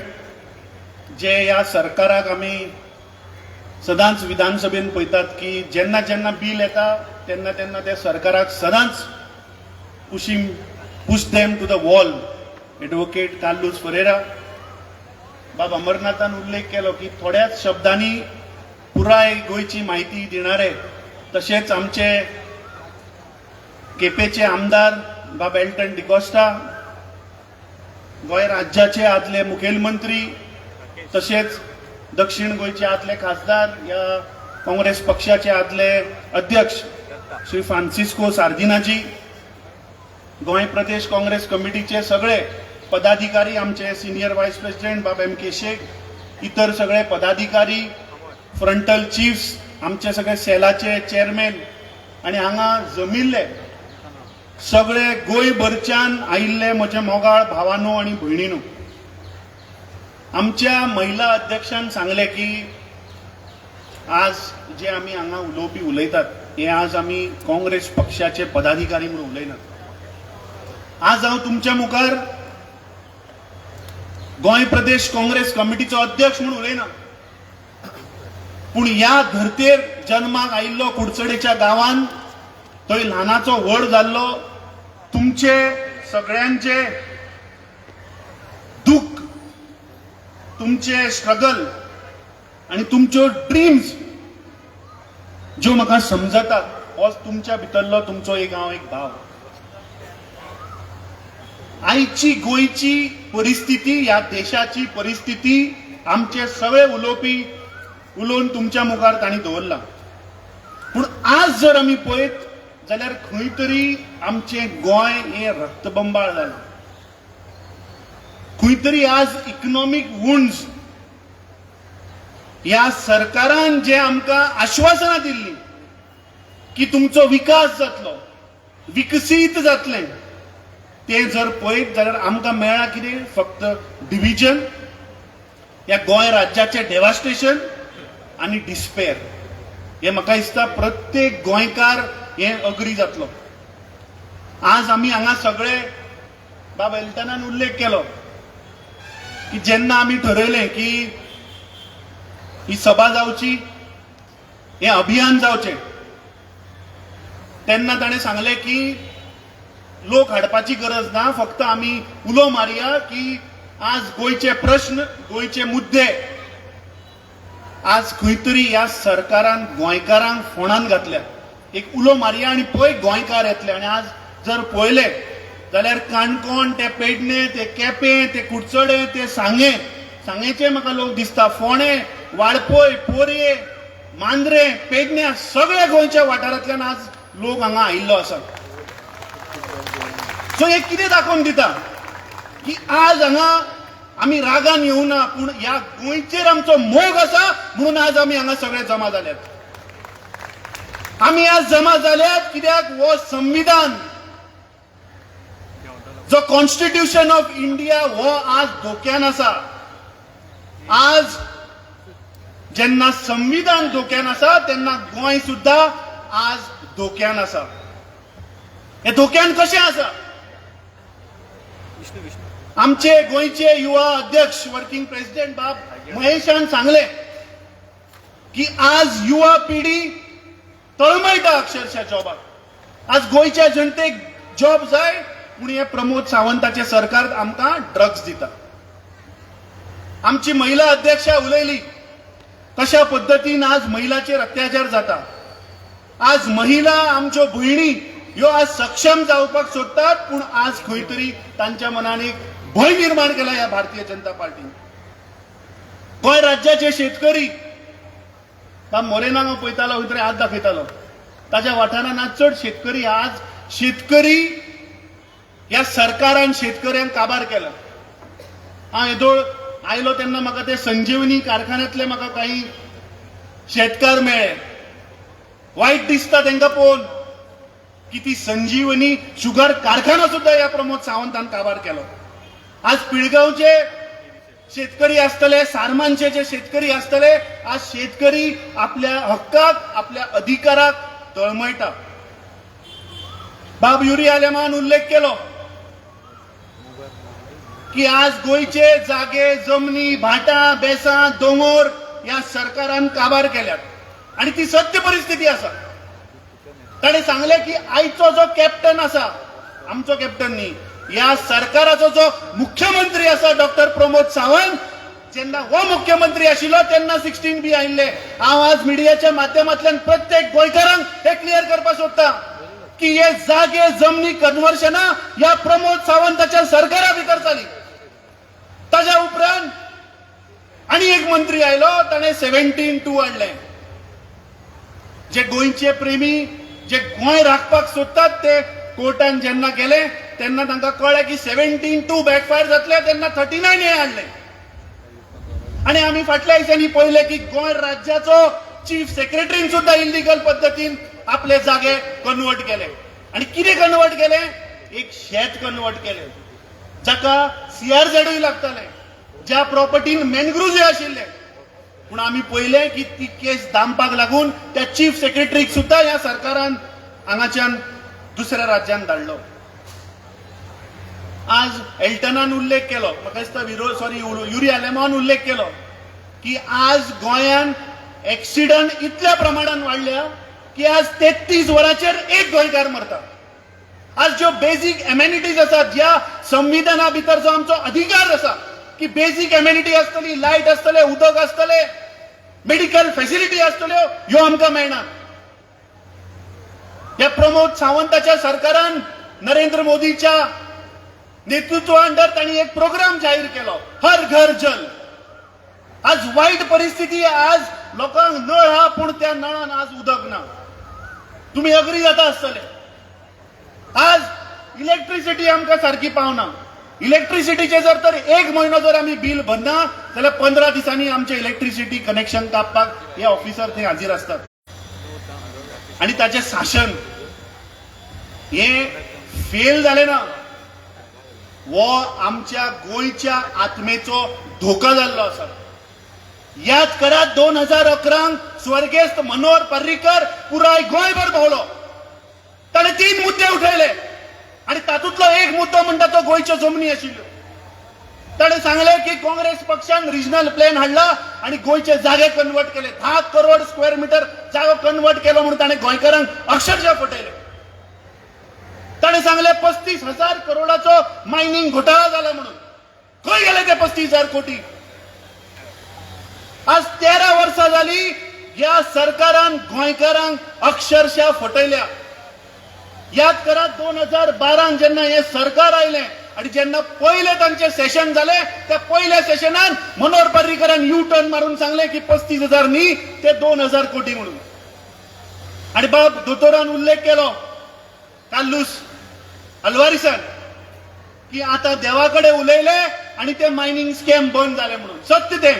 जे ह्या सरकाराक आमी सदांच विधानसभेन पळयतात की जेन्ना जेन्ना बील येता तेन्ना तेन्ना त्या सरकाराक सदांच push them to the wall. Advocate Carlos Ferreira, बाब अमरनाथान उल्लेख केलो की थोड्याच शब्दांनी पुराय गोंयची म्हायती दिणारे, तशेंच आमचे केपेचे आमदार बाब एल्टन डिकोस्टा, गोंय राज्याचे आदले मुखेलमंत्री, तशेंच दक्षिण गोंयचे आदले खासदार, ह्या काँग्रेस पक्षाचे आदले अध्यक्ष श्री फ्रांसिस्को सार्दिनाजी, गोंय प्रदेश काँग्रेस कमिटीचे सगळे पदाधिकारी, आमचे सिनियर व्हायस प्रेसिडेंट बाब एम के शेख, इतर सगळे पदाधिकारी, फ्रंटल चीफ्स, आमचे सगळे सेलाचे चेअरमॅन आनी हांगा जमिल्ले सगळे गोंयभरच्यान आयिल्ले म्हजे मोगाळ भावांनो आनी भयणींनो. आमच्या महिला अध्यक्षान सांगले की आज जे आमी हांगा उलोवपी उलयतात हे आज आमी काँग्रेस पक्षाचे पदाधिकारी म्हणून उलयनात. आज हांव तुमच्या मुखार गोंय प्रदेश काँग्रेस कमिटीचो अध्यक्ष म्हणून उलयना, पूण ह्या धर्तेर जन्माक आयिल्लो कुडचडेच्या गांवांत, थंय ल्हानाचो व्हड जाल्लो, तुमचे सगळ्यांचे दुःख, तुमचे स्ट्रगल आनी तुमच्यो ड्रीम्स ज्यो म्हाका समजतात, हो तुमच्या भितरलो तुमचो एक हांव एक भाव. आयची गोंयची परिस्थिती, ह्या देशाची परिस्थिती आमचे सगळे उलोवपी उलोवन तुमच्या मुखार तांणी दवरला. पूण आज जर आमी पळयत जाल्यार खंय तरी आमचे गोंय हे रक्तबंबाळ जालें. खंय तरी आज इकनॉमीक वुंड्स, ह्या सरकारान जे आमकां आश्वासनां दिल्लीं की तुमचो विकास जातलो, विकसीत जातलें, ते जर पळयत जाल्यार आमकां मेळ्ळां कितें, फक्त डिव्हिजन, ह्या गोंय राज्याचें डेवास्टेशन आनी डिस्पेर. हे म्हाका दिसता प्रत्येक गोंयकार हे अग्री जातलो. आज आमी हांगा सगळे बाब एल्टनान उल्लेख केलो की जेन्ना आमी ठरयलें की ही सभा जावची, हे अभियान जावचें, तेन्ना ताणें सांगलें की लोक हाडपाची गरज ना, फक्त आमी उलो मारया की आज गोंयचे प्रश्न, गोंयचे मुद्दे आज खंय तरी ह्या सरकारान गोंयकारांक फोंडान घातल्या. एक उलो मारया आनी पळय गोंयकार येतले. आनी आज जर पळयले जाल्यार काणकोण ते पेडणे ते केपें ते कुडचडे ते सांगेचे म्हाका लोक दिसता, फोंडे वाळपय पोरये मांद्रे पेडण्या सगळे गोंयच्या वाठारांतल्यान आज लोक हांगा आयिल्लो आसा. सो हे कितें दाखोवन दिता की आज हांगा आमी रागान येवना, पूण ह्या गोंयचेर आमचो मोग आसा म्हणून आज आमी हांगा सगळे जमा जाल्यात. आमी आज जमा जाल्यात कित्याक हो संविधान जो कॉन्स्टिट्यूशन ऑफ इंडिया हो आज धोक्यान आसा. आज जेन्ना संविधान धोक्यान आसा तेन्ना गोंय सुद्धा आज धोक्यान आसा. हे धोक्यान कशें आसा? आमचे गोंयचे युवा अध्यक्ष वर्किंग प्रेसिडेंट बाब महेशान सांगले की आज युवा पिढी तळमळटा अक्षरशः जॉबाक. आज गोंयच्या जनतेक जॉब जाय पूण हे प्रमोद सावंताचे सरकार आमकां ड्रग्स दिता. आमची महिला अध्यक्षा उलयली कशा पद्दतीन आज महिलाचेर अत्याचार जाता. आज महिला आमच्यो भयणी ह्यो आज सक्षम जावपाक सोदतात, पूण आज खंय तरी तांच्या मनान एक भय निर्माण केला ह्या भारतीय जनता पार्टीन. गोंय राज्याचे शेतकरी मोरेना हांव पळयतालो खंय तरी हात दाखयतालो, ताच्या वाठारान आज चड शेतकरी शेतकरी ह्या सरकारान शेतकऱ्यांक काबार केला. हांव येदोळ आयलो तेन्ना म्हाका ते संजीवनी कारखान्यांतले म्हाका काही शेतकार मेळ्ळे. वायट दिसता तांकां पळोवन की ती संजीवनी शुगर कारखाना सुद्धा ह्या प्रमोद सावंतान काबार केलो. आज पिळगांवचे शेतकरी आसतले, सारमानचे जे शेतकरी आसतले, आज शेतकरी आपल्या हक्काक आपल्या अधिकाराक तळमळटा. बाब युरी आलेमान उल्लेख केलो की आज गोंयचे जागे, जमनी, भाटां, बेसां, दोंगर ह्या सरकारान काबार केल्यात आणि ती सत्य परिस्थिती आसा. ताणें सांगले की आयचो जो कॅप्टन आसा, आमचो कॅप्टन न्ही, ह्या सरकाराचो जो मुख्यमंत्री आसा डॉक्टर प्रमोद सावंत, जेन्ना हो मुख्यमंत्री आशिल्लो तेन्ना 16B आयिल्ले. हांव आज मिडियाच्या माध्यमांतल्यान प्रत्येक गोंयकारांक हे क्लियर करपाक सोदता की हे जागे, जमनी कन्वर्शनां ह्या प्रमोद सावंताच्या सरकारा भितर जाली. ताच्या उपरांत आनी एक मंत्री आयलो, ताणें 17(2) हाडले. जे गोंयचे प्रेमी, जे गोंय राखपाक सोदतात, ते कोर्टान जेन्ना गेले तेन्ना तांकां कळ्ळें की 17(2) बॅकफायर जातले, तेन्ना 39A हाडले. आणि आमी फाटल्या दिसांनी पळयले की गोंय राज्याचो चीफ सेक्रेटरीन सुद्धा इलिगल पद्दतीन आपले जागे कन्वर्ट केले. आणि कितें कन्वर्ट केले? एक शेत कन्वर्ट केले, जाका CRZूय लागताले, ज्या प्रॉपर्टीन मॅनग्रुव्ज आशिल्ले. पूण आमी पळयलें की ती केस दामपाक लागून त्या चीफ सेक्रेटरीक सुद्धा ह्या सरकारान हांगाच्यान दुसऱ्या राज्यान धाडलो. आज एल्टनान उल्लेख केलो, म्हाका दिसता युरी आलेमान उल्लेख केलो की आज गोंयान एक्सिडंट इतल्या प्रमाणान वाडल्या की आज 33 वरांचेर एक गोंयकार मरता. आज ज्यो बेजीक एम्युनिटीज आसात, ज्या संविधाना भितरचो आमचो अधिकार आसा की बेजीक एम्युनिटी आसतली, लायट आसतले, उदक आसतले, मेडिकल फॅसिलिटी आसतल्यो, ह्यो आमकां मेळना. ह्या प्रमोद सावंताच्या सरकारान नरेंद्र मोदीच्या नेतृत्वा अंडर तांणी एक प्रोग्राम जाहीर केलो, हर घर जल. आज वाईट परिस्थिती, आज लोकांक नळ हा पूण त्या नळान आज उदक ना. तुम्ही अग्री जाता आसतले. आज इलेक्ट्रिसिटी आमकां सारकी पावना. इलेक्ट्रिसिटीचे जर तर 1 म्हयनो जर आमी बील भरना जाल्यार 15 दिसांनी आमचे इलेक्ट्रिसिटी कनेक्शन कापपाक हे ऑफिसर थंय हाजीर असतात. आणि ताचे शासन हे फेल जाले ना, वो आमच्या गोंयच्या आत्मेचो धोका जाल्लो आसा. याद करात 2011 स्वर्गेस्त मनोहर पर्रीकर पुराय गोंयभर भोंवलो. ताणें 3 मुद्दे उठयले आणि तातूंतलो एक मुद्दो म्हणटा तो गोंयच्यो जमनी आशिल्ल्यो. ताणें सांगले की काँग्रेस पक्षान रिजनल प्लॅन हाडला आणि गोंयचे जागे कन्वर्ट केले. 10 करोड स्क्वेअर मीटर जागो कन्वर्ट केलो म्हणून ताणें गोंयकारांक अक्षरशः फटयले. ताणें सांगले 35,000 करोडाचो मायनिंग घोटाळा जाला म्हणून. खंय गेले ते 35,000 कोटी? आज 13 वर्सां जाली ह्या सरकारान गोंयकारांक अक्षरशः फटयल्या. याद करा 2012 जेन्ना हे सरकार आयलें आणि जेन्ना पयले तांचे सेशन जाले, त्या पयल्या सेशनान मनोहर पर्रीकरान यू टर्न मारून सांगले की 35,000 न्ही, ते 2,000 कोटी म्हणून. आणि बाब दोतोरान उल्लेख केलो काल्लूस अलवारिसान की आता देवाकडे उलयले आणि ते मायनिंग स्कॅम बंद झाले म्हणून. सत्य ते.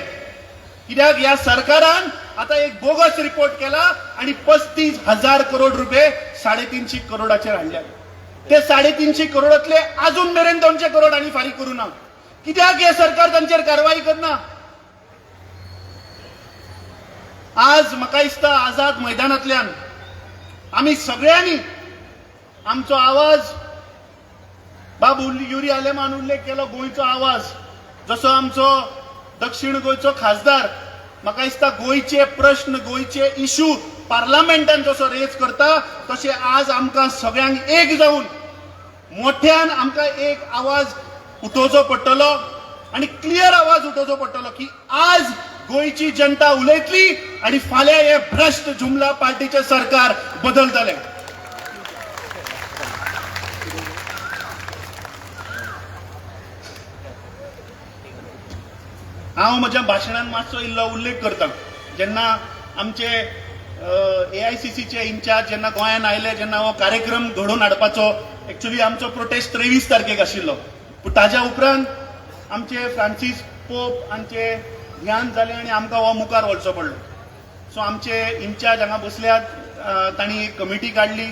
कित्याक ह्या सरकारान आता एक बोगस रिपोर्ट केला आणि 35,000 करोड रुपये 350 करोडाचेर हाडले. ते 350 करोडातले अजून मेरेन 200 करोड आणि फारीक करू ना. कित्याक हे सरकार तांचेर कारवाई करना? आज म्हाका दिसता आझाद मैदानांतल्यान आमी सगळ्यांनी आमचो आवाज, बाब युरी आलेमान उल्लेख केलो गोंयचो आवाज, जसो आमचो दक्षिण गोंयचो खासदार म्हाका दिसता गोंयचे प्रश्न, गोंयचे इश्यू पार्लमेंटान जसो रेज करता, तशें आज आमकां सगळ्यांक एक जावन मोठ्यान आमकां एक आवाज उठोवचो पडटलो आणि क्लियर आवाज उठोवचो पडटलो की आज गोंयची जनता उलयतली आणि फाल्यां हे भ्रष्ट जुमला पार्टीचे सरकार बदलतले. हांव म्हज्या भाशणांत मातसो इल्लो उल्लेख करता. जेन्ना आमचे AICCचे इन्चार्ज जेन्ना गोंयांत आयले, जेन्ना हो कार्यक्रम घडोवन हाडपाचो एक्चुअली आमचो प्रोटेस्ट 23 तारखेक आशिल्लो, पूण ताज्या उपरांत आमचे फ्रांसीस पोप हांचे ध्यान जालें आनी आमकां हो मुखार वचचो पडलो. सो आमचे इन्चार्ज हांगा बसल्यात, तांणी एक कमिटी काडली.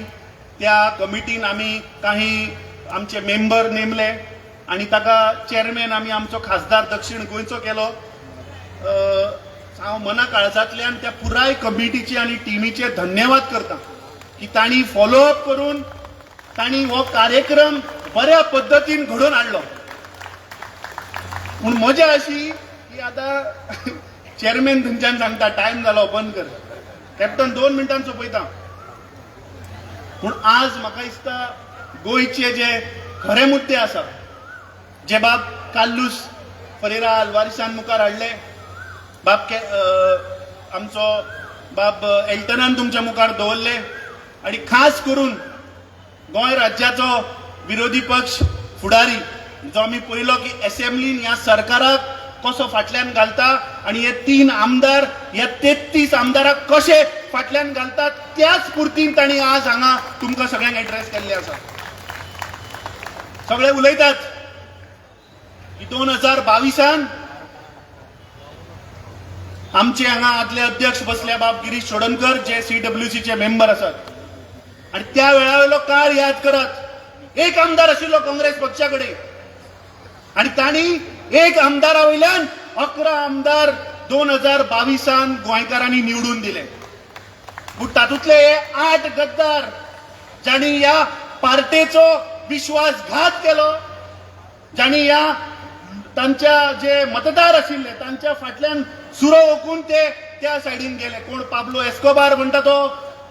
त्या कमिटीन आमी काही आमचे मेंबर नेमले आणि ताका चेअरमॅन आमी आमचो खासदार दक्षिण गोंयचो केलो. हांव मना काळजांतल्यान त्या पुराय कमिटीचे आनी टिमीचे धन्यवाद करता की तांणी फॉलोअप करून तांणी हो कार्यक्रम बऱ्या पद्दतीन घडोवन हाडलो. पूण मजा अशी की आतां चेअरमॅन थंयच्यान सांगता टायम जालो बंद कर. कॅप्टन 2 मिनटां सोंपयता. पूण आज म्हाका दिसता गोंयचे जे खरे मुद्दे आसा, जे बाब कार्लूस फरेरा आल्वारिसान मुखार हाडले, आमचो बाब एल्टनान तुमच्या मुखार दवरले, आणि खास करून गोंय राज्याचो विरोधी पक्ष फुडारी जो आमी पळयलो की असेंब्लीन ह्या सरकाराक कसो फाटल्यान घालता आणि हे 3 आमदार ह्या 33 आमदाराक कशे फाटल्यान घालतात, त्याच स्फूर्तीन तांणी आज हांगा तुमकां सगळ्यांक एड्रेस केल्ले आसा. सगळे उलयतात की 2022 आमचे हांगा आदले अध्यक्ष बसल्या बाब गिरीश चोडणकर जे CWCचे मेंबर आसात, आणि त्या वेळावेलो काळ याद करत एक आमदार आशिल्लो काँग्रेस पक्षाकडे, आणि तांणी एक आमदारा वयल्यान 11 आमदार 2022 गोंयकारांनी निवडून दिले. पूण तातूंतले 8 गद्दार जांणी ह्या पार्टेचो विश्वासघात केलो, जांणी ह्या तांच्या जे मतदार आशिल्ले तांच्या फाटल्यान सुरो ओकून ते त्या सायडीन गेले. कोण पाब्लो एस्कोबार म्हणटा तो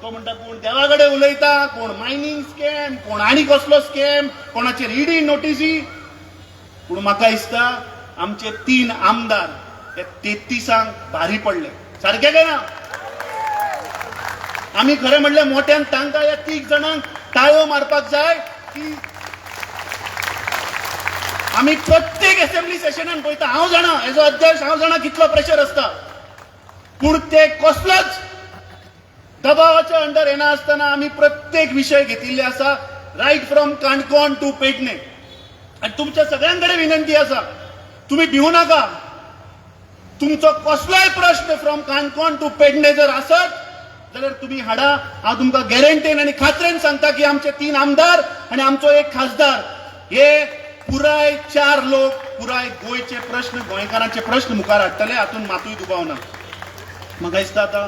म्हणटा कोण देवा कडेन उलयता, कोण मायनिंग स्कॅम, कोण आनी कसलो स्कॅम, कोणाचेर ईडी नोटिसी. पूण म्हाका दिसता आमचे 3 आमदार हे 33 भारी पडले. सारखे काय ना? आमी खरें म्हणलें मोठ्यान तांकां ह्या 3 जाणांक ताळयो मारपाक जाय की आमी प्रत्येक असेंब्ली सेशनान पळयता. हांव जाणा एज अ अध्यक्ष, हांव जाणा कितलो प्रेशर आसता, पूण ते कसलोच दबावाच्या अंडर येनासतना आमी प्रत्येक विशय घेतिल्ले आसा, right from Canacona to Pernem. आणि तुमच्या सगळ्यांकडे विनंती आसा, तुम्ही भिवू नाका. तुमचो कसलोय प्रश्न फ्रॉम काणकोण टू पेडणे जर आसत जाल्यार तुम्ही हाडा. हांव तुमकां गॅरंटीन आनी खात्रेन सांगता की आमचे 3 आमदार आणि आमचो एक खासदार हे पुराय 4 लोक पुराय गोंयचे प्रश्न, गोंयकारांचे प्रश्न मुखार हाडटले, हातून मातूय दुबाव ना. म्हाका दिसता आतां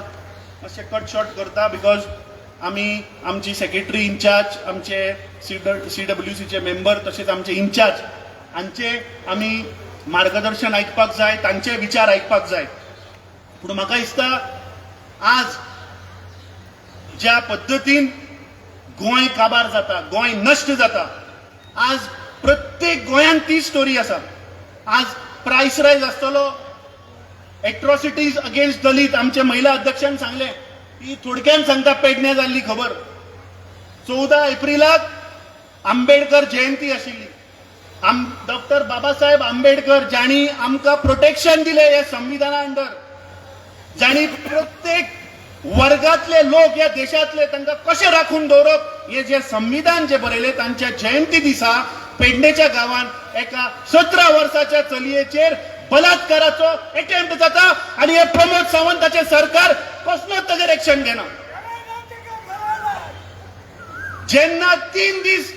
मातशें कट शॉर्ट करता, बिकॉज आमी आमची सेक्रेटरी इन्चार्ज, आमचे CWCचे मेंबर, तशेंच आमचे इन्चार्ज हांचे आमी मार्गदर्शन आयकपाक जाय, तांचे विचार आयकपाक जाय. पूण म्हाका दिसता आज ज्या पद्दतीन गोंय काबार जाता, गोंय नश्ट जाता, आज प्रत्येक गोंयांत ती स्टोरी आसा. आज प्रायस रायज आसतलो, एट्रॉसिटीज अगेन्स्ट दलित. आमचे महिला अध्यक्षान सांगले की थोडक्यान सांगता पेडणे जाल्ली खबर. 14 एप्रिलाक आंबेडकर जयंती आशिल्ली. डॉक्टर बाबासाहेब आंबेडकर जांणी आमकां प्रोटेक्शन दिले ह्या संविधाना अंडर, जांणी प्रत्येक वर्गातले लोक या देशातले तांकां कशें राखून दवरप हे जे संविधान जे बरयले, तांच्या जयंती दिसा पेडणेच्या गांवांत एका 17 वर्साच्या चलयेचेर बलात्काराचो अटेम्प्ट जाता, आणि हे प्रमोद सावंताचे सरकार कसलोच ताचेर एक्शन घेना. जेन्ना 3 दीस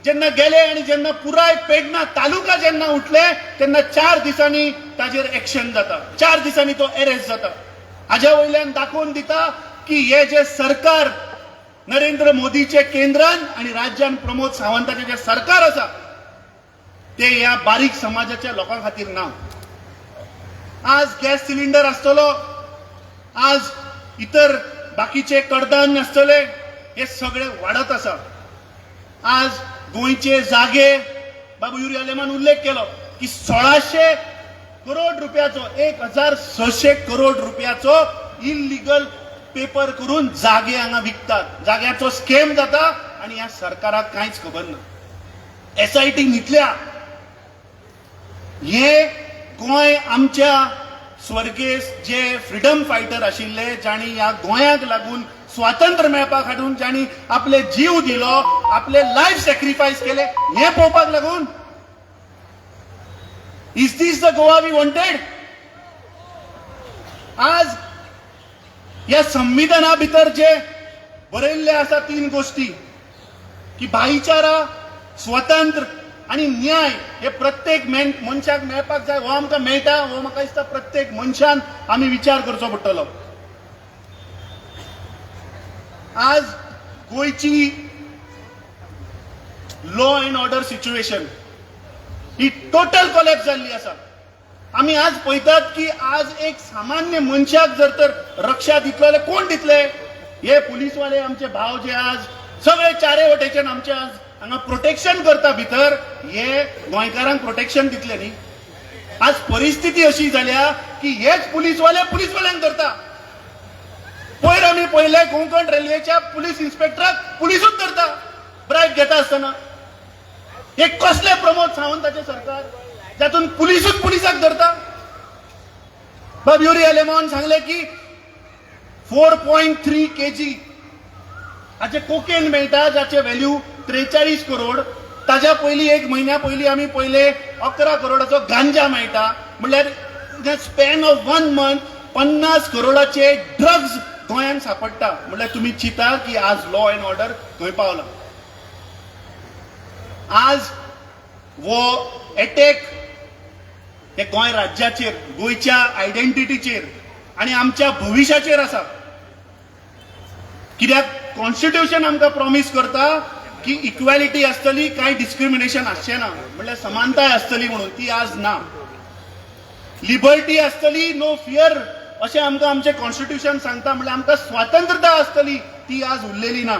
जेन्ना गेले आणि जेन्ना पुराय पेडणा तालुका जेन्ना उठले तेन्ना 4 दिसांनी ताचेर एक्शन जाता, 4 दिसांनी तो अरेस्ट जाता. हाज्या वयल्यान दाखोवन दिता की हे जे सरकार नरेंद्र मोदीचे केंद्रान आणि राज्यान प्रमोद सावंताचे जे सरकार आसा ते ह्या बारीक समाजाच्या लोकां खातीर ना. आज गॅस सिलिंडर आसतलो, आज इतर बाकीचे कडधान्य आसतले, हे सगळे वाडत आसा. आज गोंयचे जागे बाबू युरी आलेमान उल्लेख केलो की 1600 करोड रुपयाचो 1600 करोड रुपयाचो इलिगल पेपर करून जागे हांगा विकतात. जाग्याचो स्कॅम जाता आणि ह्या सरकाराक कांयच खबर ना. SIT न्हिदल्या. हे गोंय आमच्या स्वर्गेस जे फ्रीडम फायटर आशिल्ले जाणी ह्या गोंयाक लागून स्वातंत्र्य मेळपाक हाडून जाणी आपले जीव दिलो, आपले लायफ सॅक्रिफायस केले, हे पळोवपाक लागून is this the Goa we wanted? आज या संविधाना भितर जे बरयल्ले आसा 3 गोष्टी की भाईचारा, स्वतंत्र आणि न्याय हे प्रत्येक मनशाक मेळपाक जाय. हो आमकां मेळटा, हो म्हाका दिसता प्रत्येक मनशान आमी विचार करचो पडटलो. आज गोंयची law and order situation he total collapse जाल्ली आसा. आमी आज पळयतात की आज एक सामान्य मनशाक जर तर रक्षा दितलो जाल्यार कोण दितले? हे पुलीसवाले आमचे भाव जे आज सगळे चारे वटेच्यान आमचे आज हांगा प्रोटेक्शन करता भितर, हे गोंयकारांक प्रोटेक्शन दितले न्ही? आज परिस्थिती अशी जाल्या की हेच पुलीसवाल्यांक धरता. पयर आमी पयले कोंकण रेल्वेच्या पुलीस इन्स्पेक्टराक पुलीसूच धरता ब्रायब घेता आसतना. हे कसले प्रमोद सावंताचे सरकार जातून पुलिसूच पुलिसाक धरता? बाब युरी आलेमान सांगले की 4.3 kg हाचे कोकेन मेळटा, जाचे व्हॅल्यू 43 करोड. ताज्या पयलीं 1 म्हयन्या पयलीं आमी पयले 11 करोडाचो गांजा मेळटा. म्हणल्यार इन स्पॅन ऑफ 1 मंथ 50 करोडाचे ड्रग्स गोंयांत सापडटा. म्हणल्यार तुमी चिंता की आज लॉ अँड ऑर्डर खंय पावला. आज वो एटॅक हे गोंय राज्याचेर, गोंयच्या आयडेंटिटीचेर आणि आमच्या भविश्याचेर आसा. कित्याक कॉन्स्टिट्यूशन आमकां प्रॉमिस करता की इक्वॅलिटी आसतली, कांय डिस्क्रिमिनेशन आसचें ना, म्हणल्यार समानताय आसतली म्हणून, ती आज ना. लिबर्टी आसतली, नो फियर अशें आमकां आमचें कॉन्स्टिट्यूशन सांगता. म्हणल्यार आमकां स्वातंत्र्यता आसतली, ती आज उरलेली ना.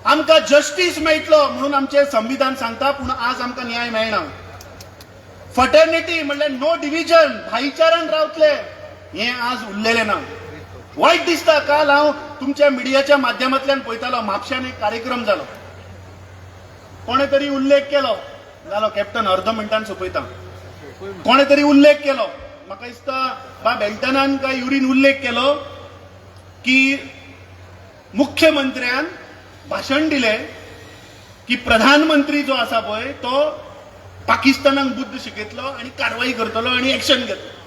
आमकां जस्टीस मेळटलो म्हणून आमचें संविधान सांगता, पूण आज आमकां न्याय मेळना. फटर्निटी म्हणल्यार नो डिव्हिजन, भाईचारान रावतले, हे आज उरलेलें ना. वायट दिसता. काल हांव तुमच्या मिडियाच्या माध्यमांतल्यान पळयतालो, म्हापश्यान एक कार्यक्रम जालो. कोणे तरी उल्लेख केलो, जालो कॅप्टन अर्द मिनटान सोंपयता. कोणे तरी उल्लेख केलो, म्हाका दिसता बाब एल्टनान काय युरीन उल्लेख केलो की मुख्यमंत्र्यान भाशण दिले की प्रधानमंत्री जो आसा पळय तो पाकिस्तानाक बुद्ध शिकयतलो आणि कारवाई करतलो आणि एक्शन घेतलो.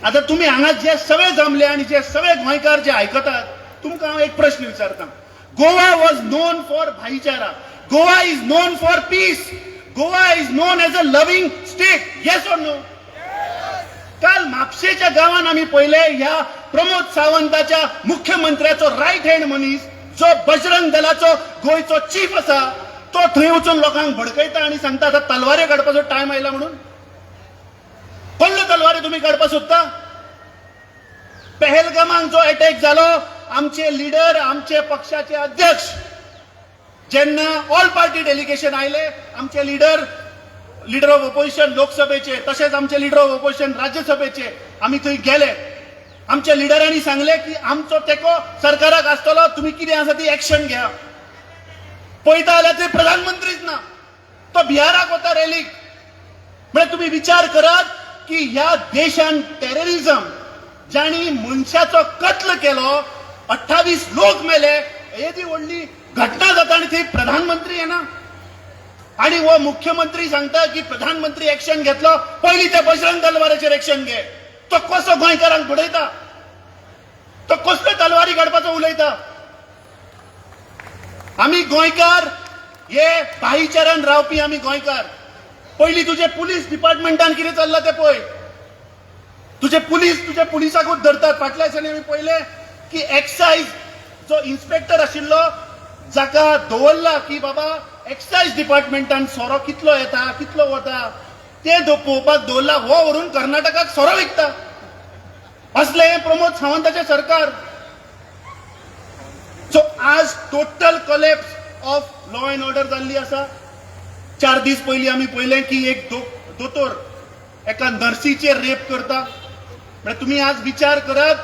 आता तुम्ही हांगा जे सगळे जमले आणि जे सगळे गोंयकार जे आयकतात, तुमकां हांव एक प्रश्न विचारता. गोवा वॉज नोन फॉर भाईचारा, Goa is known for peace, Goa is known as a loving state. Yes or no? काल म्हापशेच्या गावात आम्ही पहिले ह्या प्रमोद सावंताच्या मुख्यमंत्र्याचो राईट हँड मनीस जो बजरंग दलाचो गोयचो चीफ असा, तो थंय वचून लोकांक भडकयता आणि सांगता आता तलवारी काडपाचो टायम आयला म्हणून. कसल्यो तलवारी तुम्ही काडपाक सोदता? पहलगामाक जो अटॅक जालो, आमचे लिडर, आमचे पक्षाचे अध्यक्ष जेन्ना ऑल पार्टी डेलिगेशन आयले, आमचे लीडर ऑफ ऑपोजिशन लोकसभेचे, तसेच आमचे लीडर ऑफ ऑपोजिशन राज्यसभेचे, आम्ही थंय गेले. आमच्या लिडरांनी सांगले की आमचो तेको सरकाराक आसतलो, तुम्ही कितें आसा ती एक्शन घ्या. पळयता जाल्यार ते प्रधानमंत्रीच ना, तो बिहाराक वता रॅलीक. म्हणजे तुम्ही विचार करात की ह्या देशान टेररिझम जाणी मनशाचो कत्ल केलो, 28 लोक मेले, येदी व्हडली घटना जाता आणि थंय प्रधानमंत्री येना. आणि वो मुख्यमंत्री सांगता की प्रधानमंत्री एक्शन घेतलो, पयली ते बजरंग दलवाराचेर एक्शन घे. तो कसो गोंयकारांक घडयता? तो कसले तलवारी काडपाचो उलयता? आमी गोंयकार हे भाईचारान रावपी आमी गोंयकार. पयली तुझे पुलीस डिपार्टमेंटान कितें चल्लां तें पळय. तुझे पुलिसाकूच धरतात. फाटल्या दिसांनी आमी पळयले की एक्सायज जो इन्स्पेक्टर आशिल्लो जाका दवरला की बाबा एक्सायज डिपार्टमेंटान सोरो कितलो येता कितलो वता ते पळोवपाक दवरला, हो व्हरून कर्नाटकाक सोरो विकता. असले हे प्रमोद सावंताचे सरकार. सो आज total collapse of law and order जाल्ली आसा. 4 दीस पयलीं आमी पळयलें की एक दोतोर एका नर्सीचेर रेप करता. म्हळ्यार तुमी आज विचार करात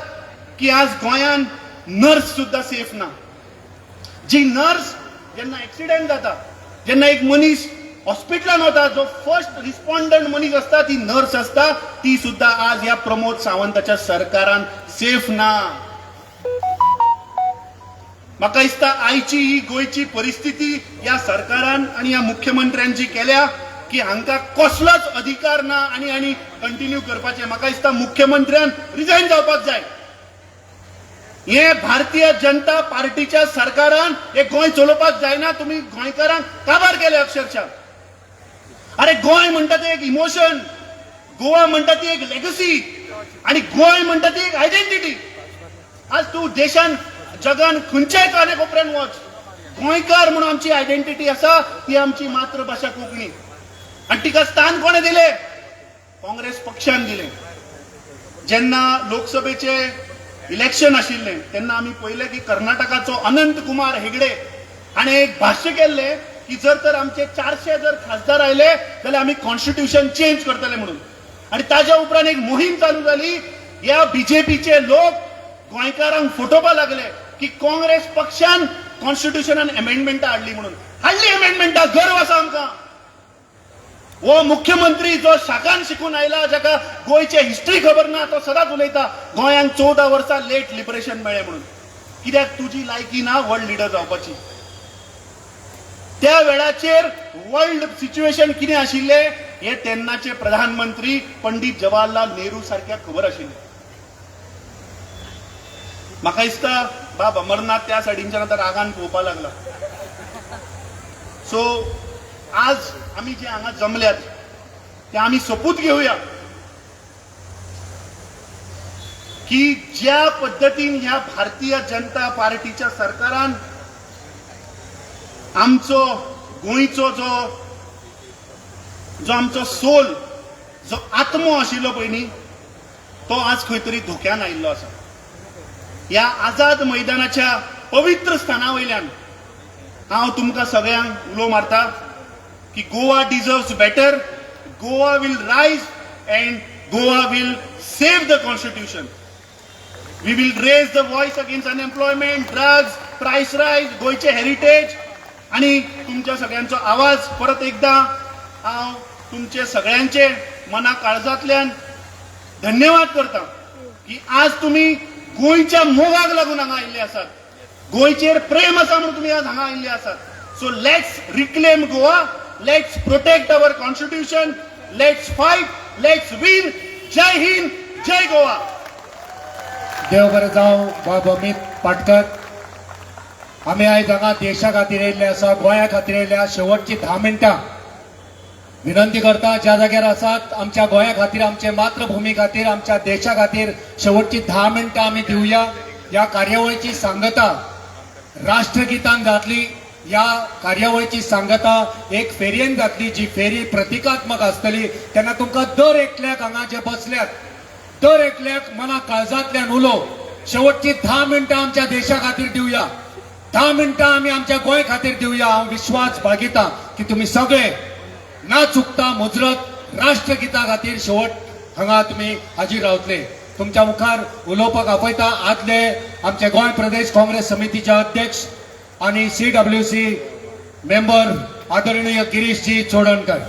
की आज गोंयान नर्स सुद्धा सेफ ना. जी नर्स जेन्ना एक्सिडेंट जाता, जेन्ना एक मनीस हॉस्पिटलान वता, जो फर्स्ट रिस्पॉन्डंट मनीस असता ती नर्स असता, ती सुद्धा आज या प्रमोद सावंताच्या सरकारान सेफ ना. म्हाका दिसता आयची ही गोंयची परिस्थिती या सरकारान आणि या मुख्यमंत्र्यांची केल्या की हांकां कसलोच अधिकार ना आनी कंटिन्यू करपाचे. म्हाका दिसता मुख्यमंत्र्यान रिजायन जावपाक जाय. हे भारतीय जनता पार्टीच्या सरकारान हे गोंय चलोवपाक जायना. तुम्ही गोंयकारांक काबार केले अक्षरशः. अरे गोंय म्हणटा ते एक इमोशन, गोवा म्हणटा ती एक लेगसी आणि गोंय म्हणटा ती एक आयडेंटिटी. आज तू देशान जगान खंयच्याय कानेकोपऱ्यान वच, गोंयकार म्हणून आमची आयडेंटिटी आसा ती आमची मातृभाषा कोंकणी. आणि तिका स्थान कोणे दिले? काँग्रेस पक्षान दिले. जेन्ना लोकसभेचे इलेक्शन आशिल्ले तेन्ना आमी पळयलें की कर्नाटकाचो अनंत कुमार हेगडे हाणें एक भाष्य केल्ले की जर तर आमचे 400 जर खासदार आयले जाल्यार आमी कॉन्स्टिट्यूशन चेंज करतले म्हणून. आणि ताज्या उपरांत एक मोहीम चालू जाली. या बीजेपीचे लोक गोंयकारांक फटोवपाक लागले की काँग्रेस पक्षान कॉन्स्टिट्यूशनान अमेंडमेंटां हाडली म्हणून. हाडली अमेंडमेंटां, गर्व आसा आमकां. हो मुख्यमंत्री जो शाखान शिकून आयला, जाका गोंयचे हिस्ट्री खबर ना, तो सदांच उलयता गोंयांक 14 वर्सां लेट लिबरेशन मेळ्ळें म्हणून. कित्याक तुजी लायकी ना वर्ल्ड लिडर जावपाची. त्या वेळाचेर वर्ल्ड सिच्युएशन कितें आशिल्लें हे तेन्नाचे प्रधानमंत्री पंडित जवाहरलाल नेहरू सारक्या खबर आशिल्लें. म्हाका दिसता बाब अमरनाथ त्या सायडींच्यान आतां रागान पळोवपाक लागला. सो आज आमी जे हांगा जमल्यात ते आमी सोपूत घेवया की ज्या पद्दतीन ह्या भारतीय जनता पार्टीच्या सरकारान आमचो गोंयचो जो आमचो सोल, जो आत्मो आशिल्लो पळय तो आज खंय तरी धोक्यान आयिल्लो आसा. ह्या आझाद मैदानाच्या पवित्र स्थाना वयल्यान हांव तुमकां सगळ्यांक उलो मारता की Goa deserves better. Goa will rise and Goa will save the constitution. We will raise the voice against unemployment, drugs, price rise, गोंयचे हेरिटेज आणि तुमच्या सगळ्यांचो आवाज. परत एकदा हांव तुमचे सगळ्यांचे मना काळजांतल्यान धन्यवाद करता की आज तुम्ही गोंयच्या मोगाक लागून हांगा आयिल्ले आसात. गोंयचेर प्रेम आसा म्हणून तुम्ही आज हांगा आयिल्ले आसात. So let's reclaim Goa, let's protect our constitution, let's fight, let's win. जय हिंद, जय गोवा. देव बरें जावं. बाब अमित पाटकर, आमी आयज हांगा देशा खातीर येयल्ले आसा, गोंया खातीर येयल्ले आसा. शेवटची 10 मिनटां विनंती करता, ज्या जाग्यार आसात आमच्या गोंया खातीर, आमचे मातृभूमी खातीर, आमच्या देशा खातीर शेवटची 10 मिनटां आमी दिवया. ह्या कार्यावळीची सांगता राष्ट्रगितान जातली. ह्या कार्यावळीची सांगता एक फेरयेन जातली, जी फेरी प्रतिकात्मक आसतली. तेन्ना तुमकां दर एकल्याक हांगा जे बसल्यात, दर एकल्याक मना काळजांतल्यान उलो. शेवटची 10 मिनटां आमच्या देशा खातीर दिवया. 10 मिनटां आमी आमच्या गोंय खातीर दिवया. हांव विश्वास बाळगिता की तुमी सगळे ना चुकता मुजरत राष्ट्रगिता खातीर शेवट हांगा तुमी हाजीर रावतले. तुमच्या मुखार उलोवपाक आपयता आदले आमचे गोंय प्रदेश काँग्रेस समितीचे अध्यक्ष आणि CWC मेंबर आदरणीय गिरीशजी चोडणकर.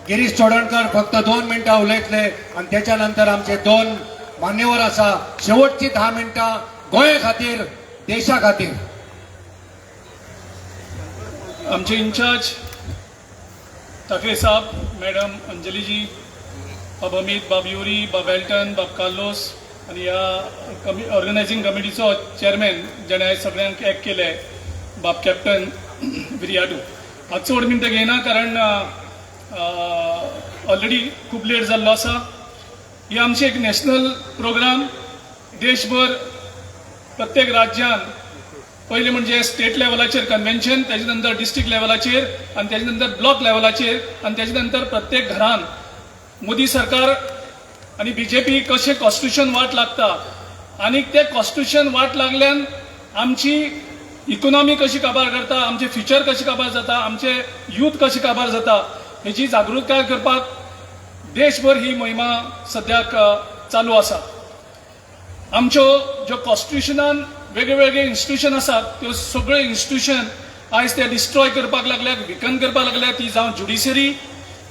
गिरीश चोडणकर फक्त 2 मिनटां उलयतले आणि त्याच्या नंतर आमचे 2 मान्यवर आसा. शेवटची 10 मिनटां गोंया खातीर, देशा खातीर. आमचे इंचार्ज ठाकरे साहब, मैडम अंजली जी, बाब अमित, बाब युरी, बाब एल्टन, बाब कार्लोस आणि या ऑर्गनायझिंग कमिटीचो चेअरमॅन जेणे आयज सगळ्यांक एक केले, बाब कॅप्टन विरियाडू. हांव चड मिनटां घेयना कारण ऑलरेडी खूब लेट जाल्लो आसा. ही आमची एक नॅशनल प्रोग्राम. देशभर प्रत्येक राज्यान पहिले म्हणजे स्टेट लेवलाचेर कन्व्हेन्शन, त्याच्या नंतर डिस्ट्रिक्ट लेवलाचेर आणि त्याच्या नंतर ब्लॉक लेवलाचेर आणि त्याच्या नंतर प्रत्येक घरान मोदी सरकार आणि BJP कशें कॉन्स्टिट्यूशन वाट लागता आणि ते कॉन्स्टिट्यूशन वाट लागल्यान आमची इकॉनॉमी कशी काबार करता, आमचे फ्युचर कशें काबार जाता, आमचे यूथ कशें काबार जाता हेची जागृताय करपाक देशभर ही मोहिमा सद्याक चालू आसा. आमच्यो ज्यो कॉन्स्टिट्युशनान वेगळे वेगळे इन्स्टिट्यूशन आसात त्यो सगळे इन्स्टिट्यूशन आयज ते डिस्ट्रॉय करपाक लागल्यात, विकन करपाक लागल्यात. ती जावं ज्युडिशरी,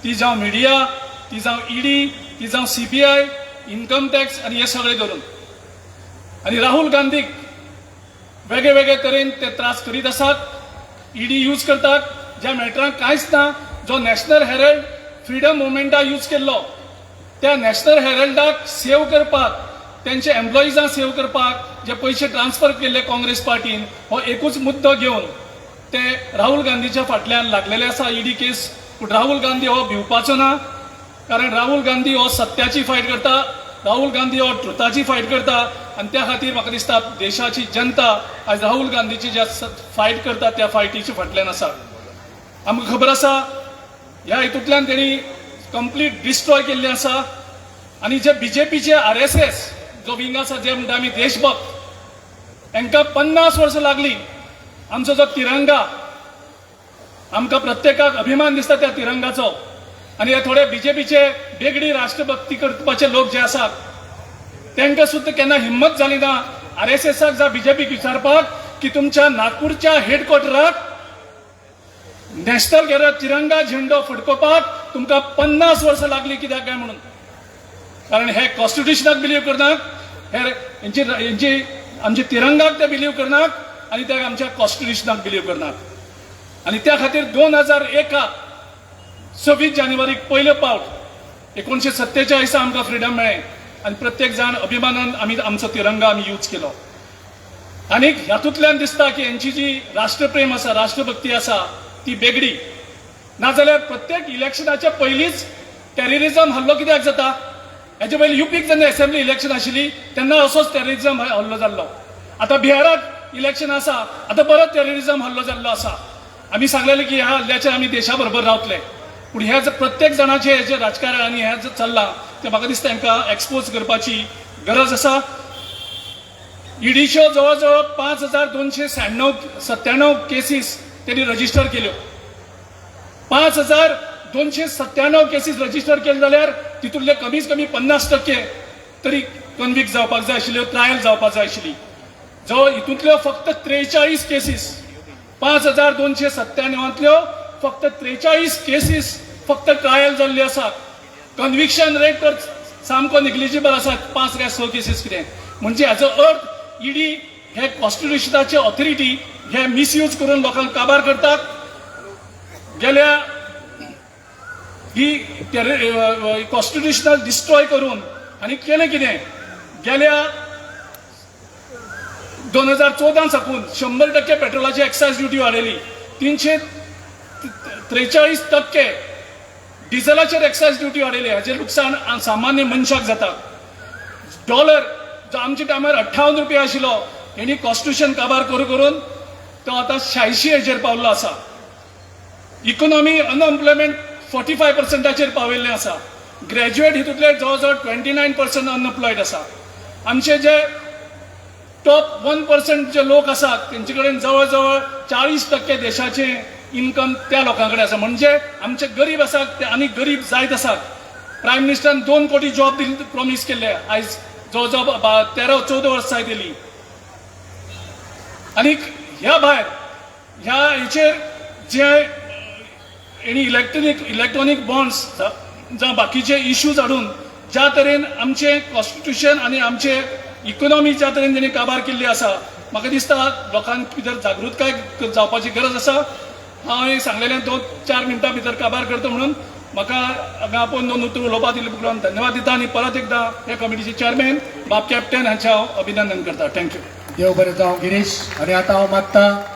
ती जावं मिडिया, ती जावं ईडी, ती जावं CBI, इन्कम टॅक्स आनी हे सगळे धरून. आनी राहुल गांधीक वेगळे वेगळे तरेन ते त्रास करीत आसात. ईडी यूज करतात ज्या मॅटरांक कांयच ना. जो नॅशनल हेरल्ड फ्रीडम मुवमेंटा यूज केल्लो त्या नॅशनल हेरल्डाक सेव करपाक, त्यांचे एम्प्लॉईजांक सेव करपाक जे पयशे ट्रान्सफर केल्ले काँग्रेस पार्टीन, हो एकूच मुद्दो घेवन ते राहुल गांधीच्या फाटल्यान लागलेले आसा ईडी केस. पूण राहुल गांधी हो भिवपाचो ना, कारण राहुल गांधी हो सत्याची फायट करता, राहुल गांधी हो ट्रुथाची फायट करता. आनी त्या खातीर म्हाका दिसता देशाची जनता आज राहुल गांधीची ज्या फायट करता त्या फायटीच्या फाटल्यान आसा. आमकां खबर आसा ह्या हितूंतल्यान तेणी कंप्लीट डिस्ट्रॉय केल्लें आसा. आनी जे BJPचे RSS जो विंग आसा, जे म्हणटा आमी देशभक्त, तांकां 50 वर्सां लागली. आमचो जो तिरंगा, आमकां प्रत्येकाक अभिमान दिसता त्या तिरंगाचो. आनी हे थोडे BJPचे बेगडी राष्ट्रभक्ती करपाचे लोक जे आसात तांकां सुद्दां केन्ना हिम्मत जाली ना RSSक जा BJPक विचारपाक की तुमच्या नागपूरच्या हेडक्वॉर्टराक नॅशनल तिरंगा झेंडो फडकोवपाक तुमकां 50 वर्सां लागली. कित्याक काय म्हणून, कारण हे कॉन्स्टिट्युशनाक बिलीव करनात, हे आमचे तिरंगाक ते बिलीव करनात आनी ते आमच्या कॉन्स्टिट्युशनाक बिलीव करनात. आनी त्या खातीर 2001 26 जानेवारीक पयलो पावट 1947 आमकां फ्रिडम मेळ्ळें आनी प्रत्येक जाण अभिमानान आमी आमचो तिरंगा आमी यूज केलो. आनी ह्यातूंतल्यान दिसता की हेंची जी राष्ट्रप्रेम आसा, राष्ट्रभक्ती आसा ती बेगडी. नाजाल्यार प्रत्येक इलेक्शनाच्या पयलींच टेररिझम हल्लो कित्याक जाता? हेचे पयलीं UPक जेन्ना असेंब्ली इलेक्शन आशिल्ली तेन्ना असोच टेररिझम हल्लो जाल्लो. आतां बिहाराक इलेक्शन आसा, आतां परत टेररिझम हल्लो जाल्लो आसा. आमी सांगलेलें की ह्या हल्ल्याचेर आमी देशा बरोबर रावतले. पूण हे प्रत्येक जाणाचे जे राजकारण आनी हे जे चल्लां ते म्हाका दिसता तांकां एक्सपोज करपाची गरज आसा. ईडीच्यो जवळ जवळ 5297 केसीस त्यांनी रजिस्टर केल्यो. 5297 केसीस रजिस्टर केले जाल्यार तितूंतले कमीत कमी 50% तरी कन्विक्ट जावपाक जाय आशिल्ल्यो, ट्रायल जावपाक जाय आशिल्ली. जवळ हितूंतल्यो फक्त 43 केसीस, 5297तल्यो फक्त 43 केसीस फक्त ट्रायल जाल्ल्यो आसात. कन्विक्शन रेट तर सामको निग्लिजिबल आसा, 5 काय 6 केसीस कितें. म्हणजे हाचो अर्थ ईडी हे कॉन्स्टिट्युशनाचे ऑथॉरिटी हे मिसयूज करून लोकांक काबार करतात. गेल्या ही कॉन्स्टिट्युशनल डिस्ट्रॉय करून आनी केलें कितें? गेल्या 2014 साकून 100% पेट्रोलाची एक्सायज ड्युटी वाडयली. 343% डिझेलाचेर एक्सायज ड्युटी वाडयली. हाचेर लुकसाण सामान्य मनशाक जाता. डॉलर जो आमच्या टायमार 58 रुपया आशिल्लो, हेणी कॉन्स्टिट्युशन काबार करून तो आतां 86 हेजेर पावल्लो आसा. इकॉनॉमी अनएम्प्लॉयमेंट 45%चेर पावयल्लें आसा. ग्रॅज्युएट हितूंतले जवळ जवळ 29% अनएम्प्लॉयड आसा. आमचे जे टॉप 1% जे लोक आसात तेंचे कडेन जवळ जवळ 40% देशाचे इन्कम त्या लोकां कडेन आसा. म्हणजे आमचे गरीब आसात ते आनी गरीब जायत आसात. प्रायम मिनिस्टरान 2 कोटी जॉब प्रॉमिस केल्ले, आयज जवळ जवळ 13-14 वर्सां जाली. आनी ह्या भायर ह्या हेचेर जे हेणी इलेक्ट्रॉनिक बॉन्ड्स जावं बाकीचे इश्यूज हाडून ज्या तरेन आमचे कॉन्स्टिट्युशन आनी आमचे इकॉनॉमी ज्या तरेन तेणी काबार केल्ली आसा, म्हाका दिसता लोकांक भितर जागृताय जावपाची गरज आसा. हांवें सांगलेलें 2-4 मिनटां भितर काबार करता म्हणून. म्हाका हांगा आपोवन 2 उतर उलोवपाक दिले उपरांत धन्यवाद दिता आनी परत एकदां ह्या कमिटीचे चेअरमॅन बाब कॅप्टन हांचे हांव अभिनंदन करता. थँक्यू. देव बरें जावं गिरीश. आनी आतां हांव मागता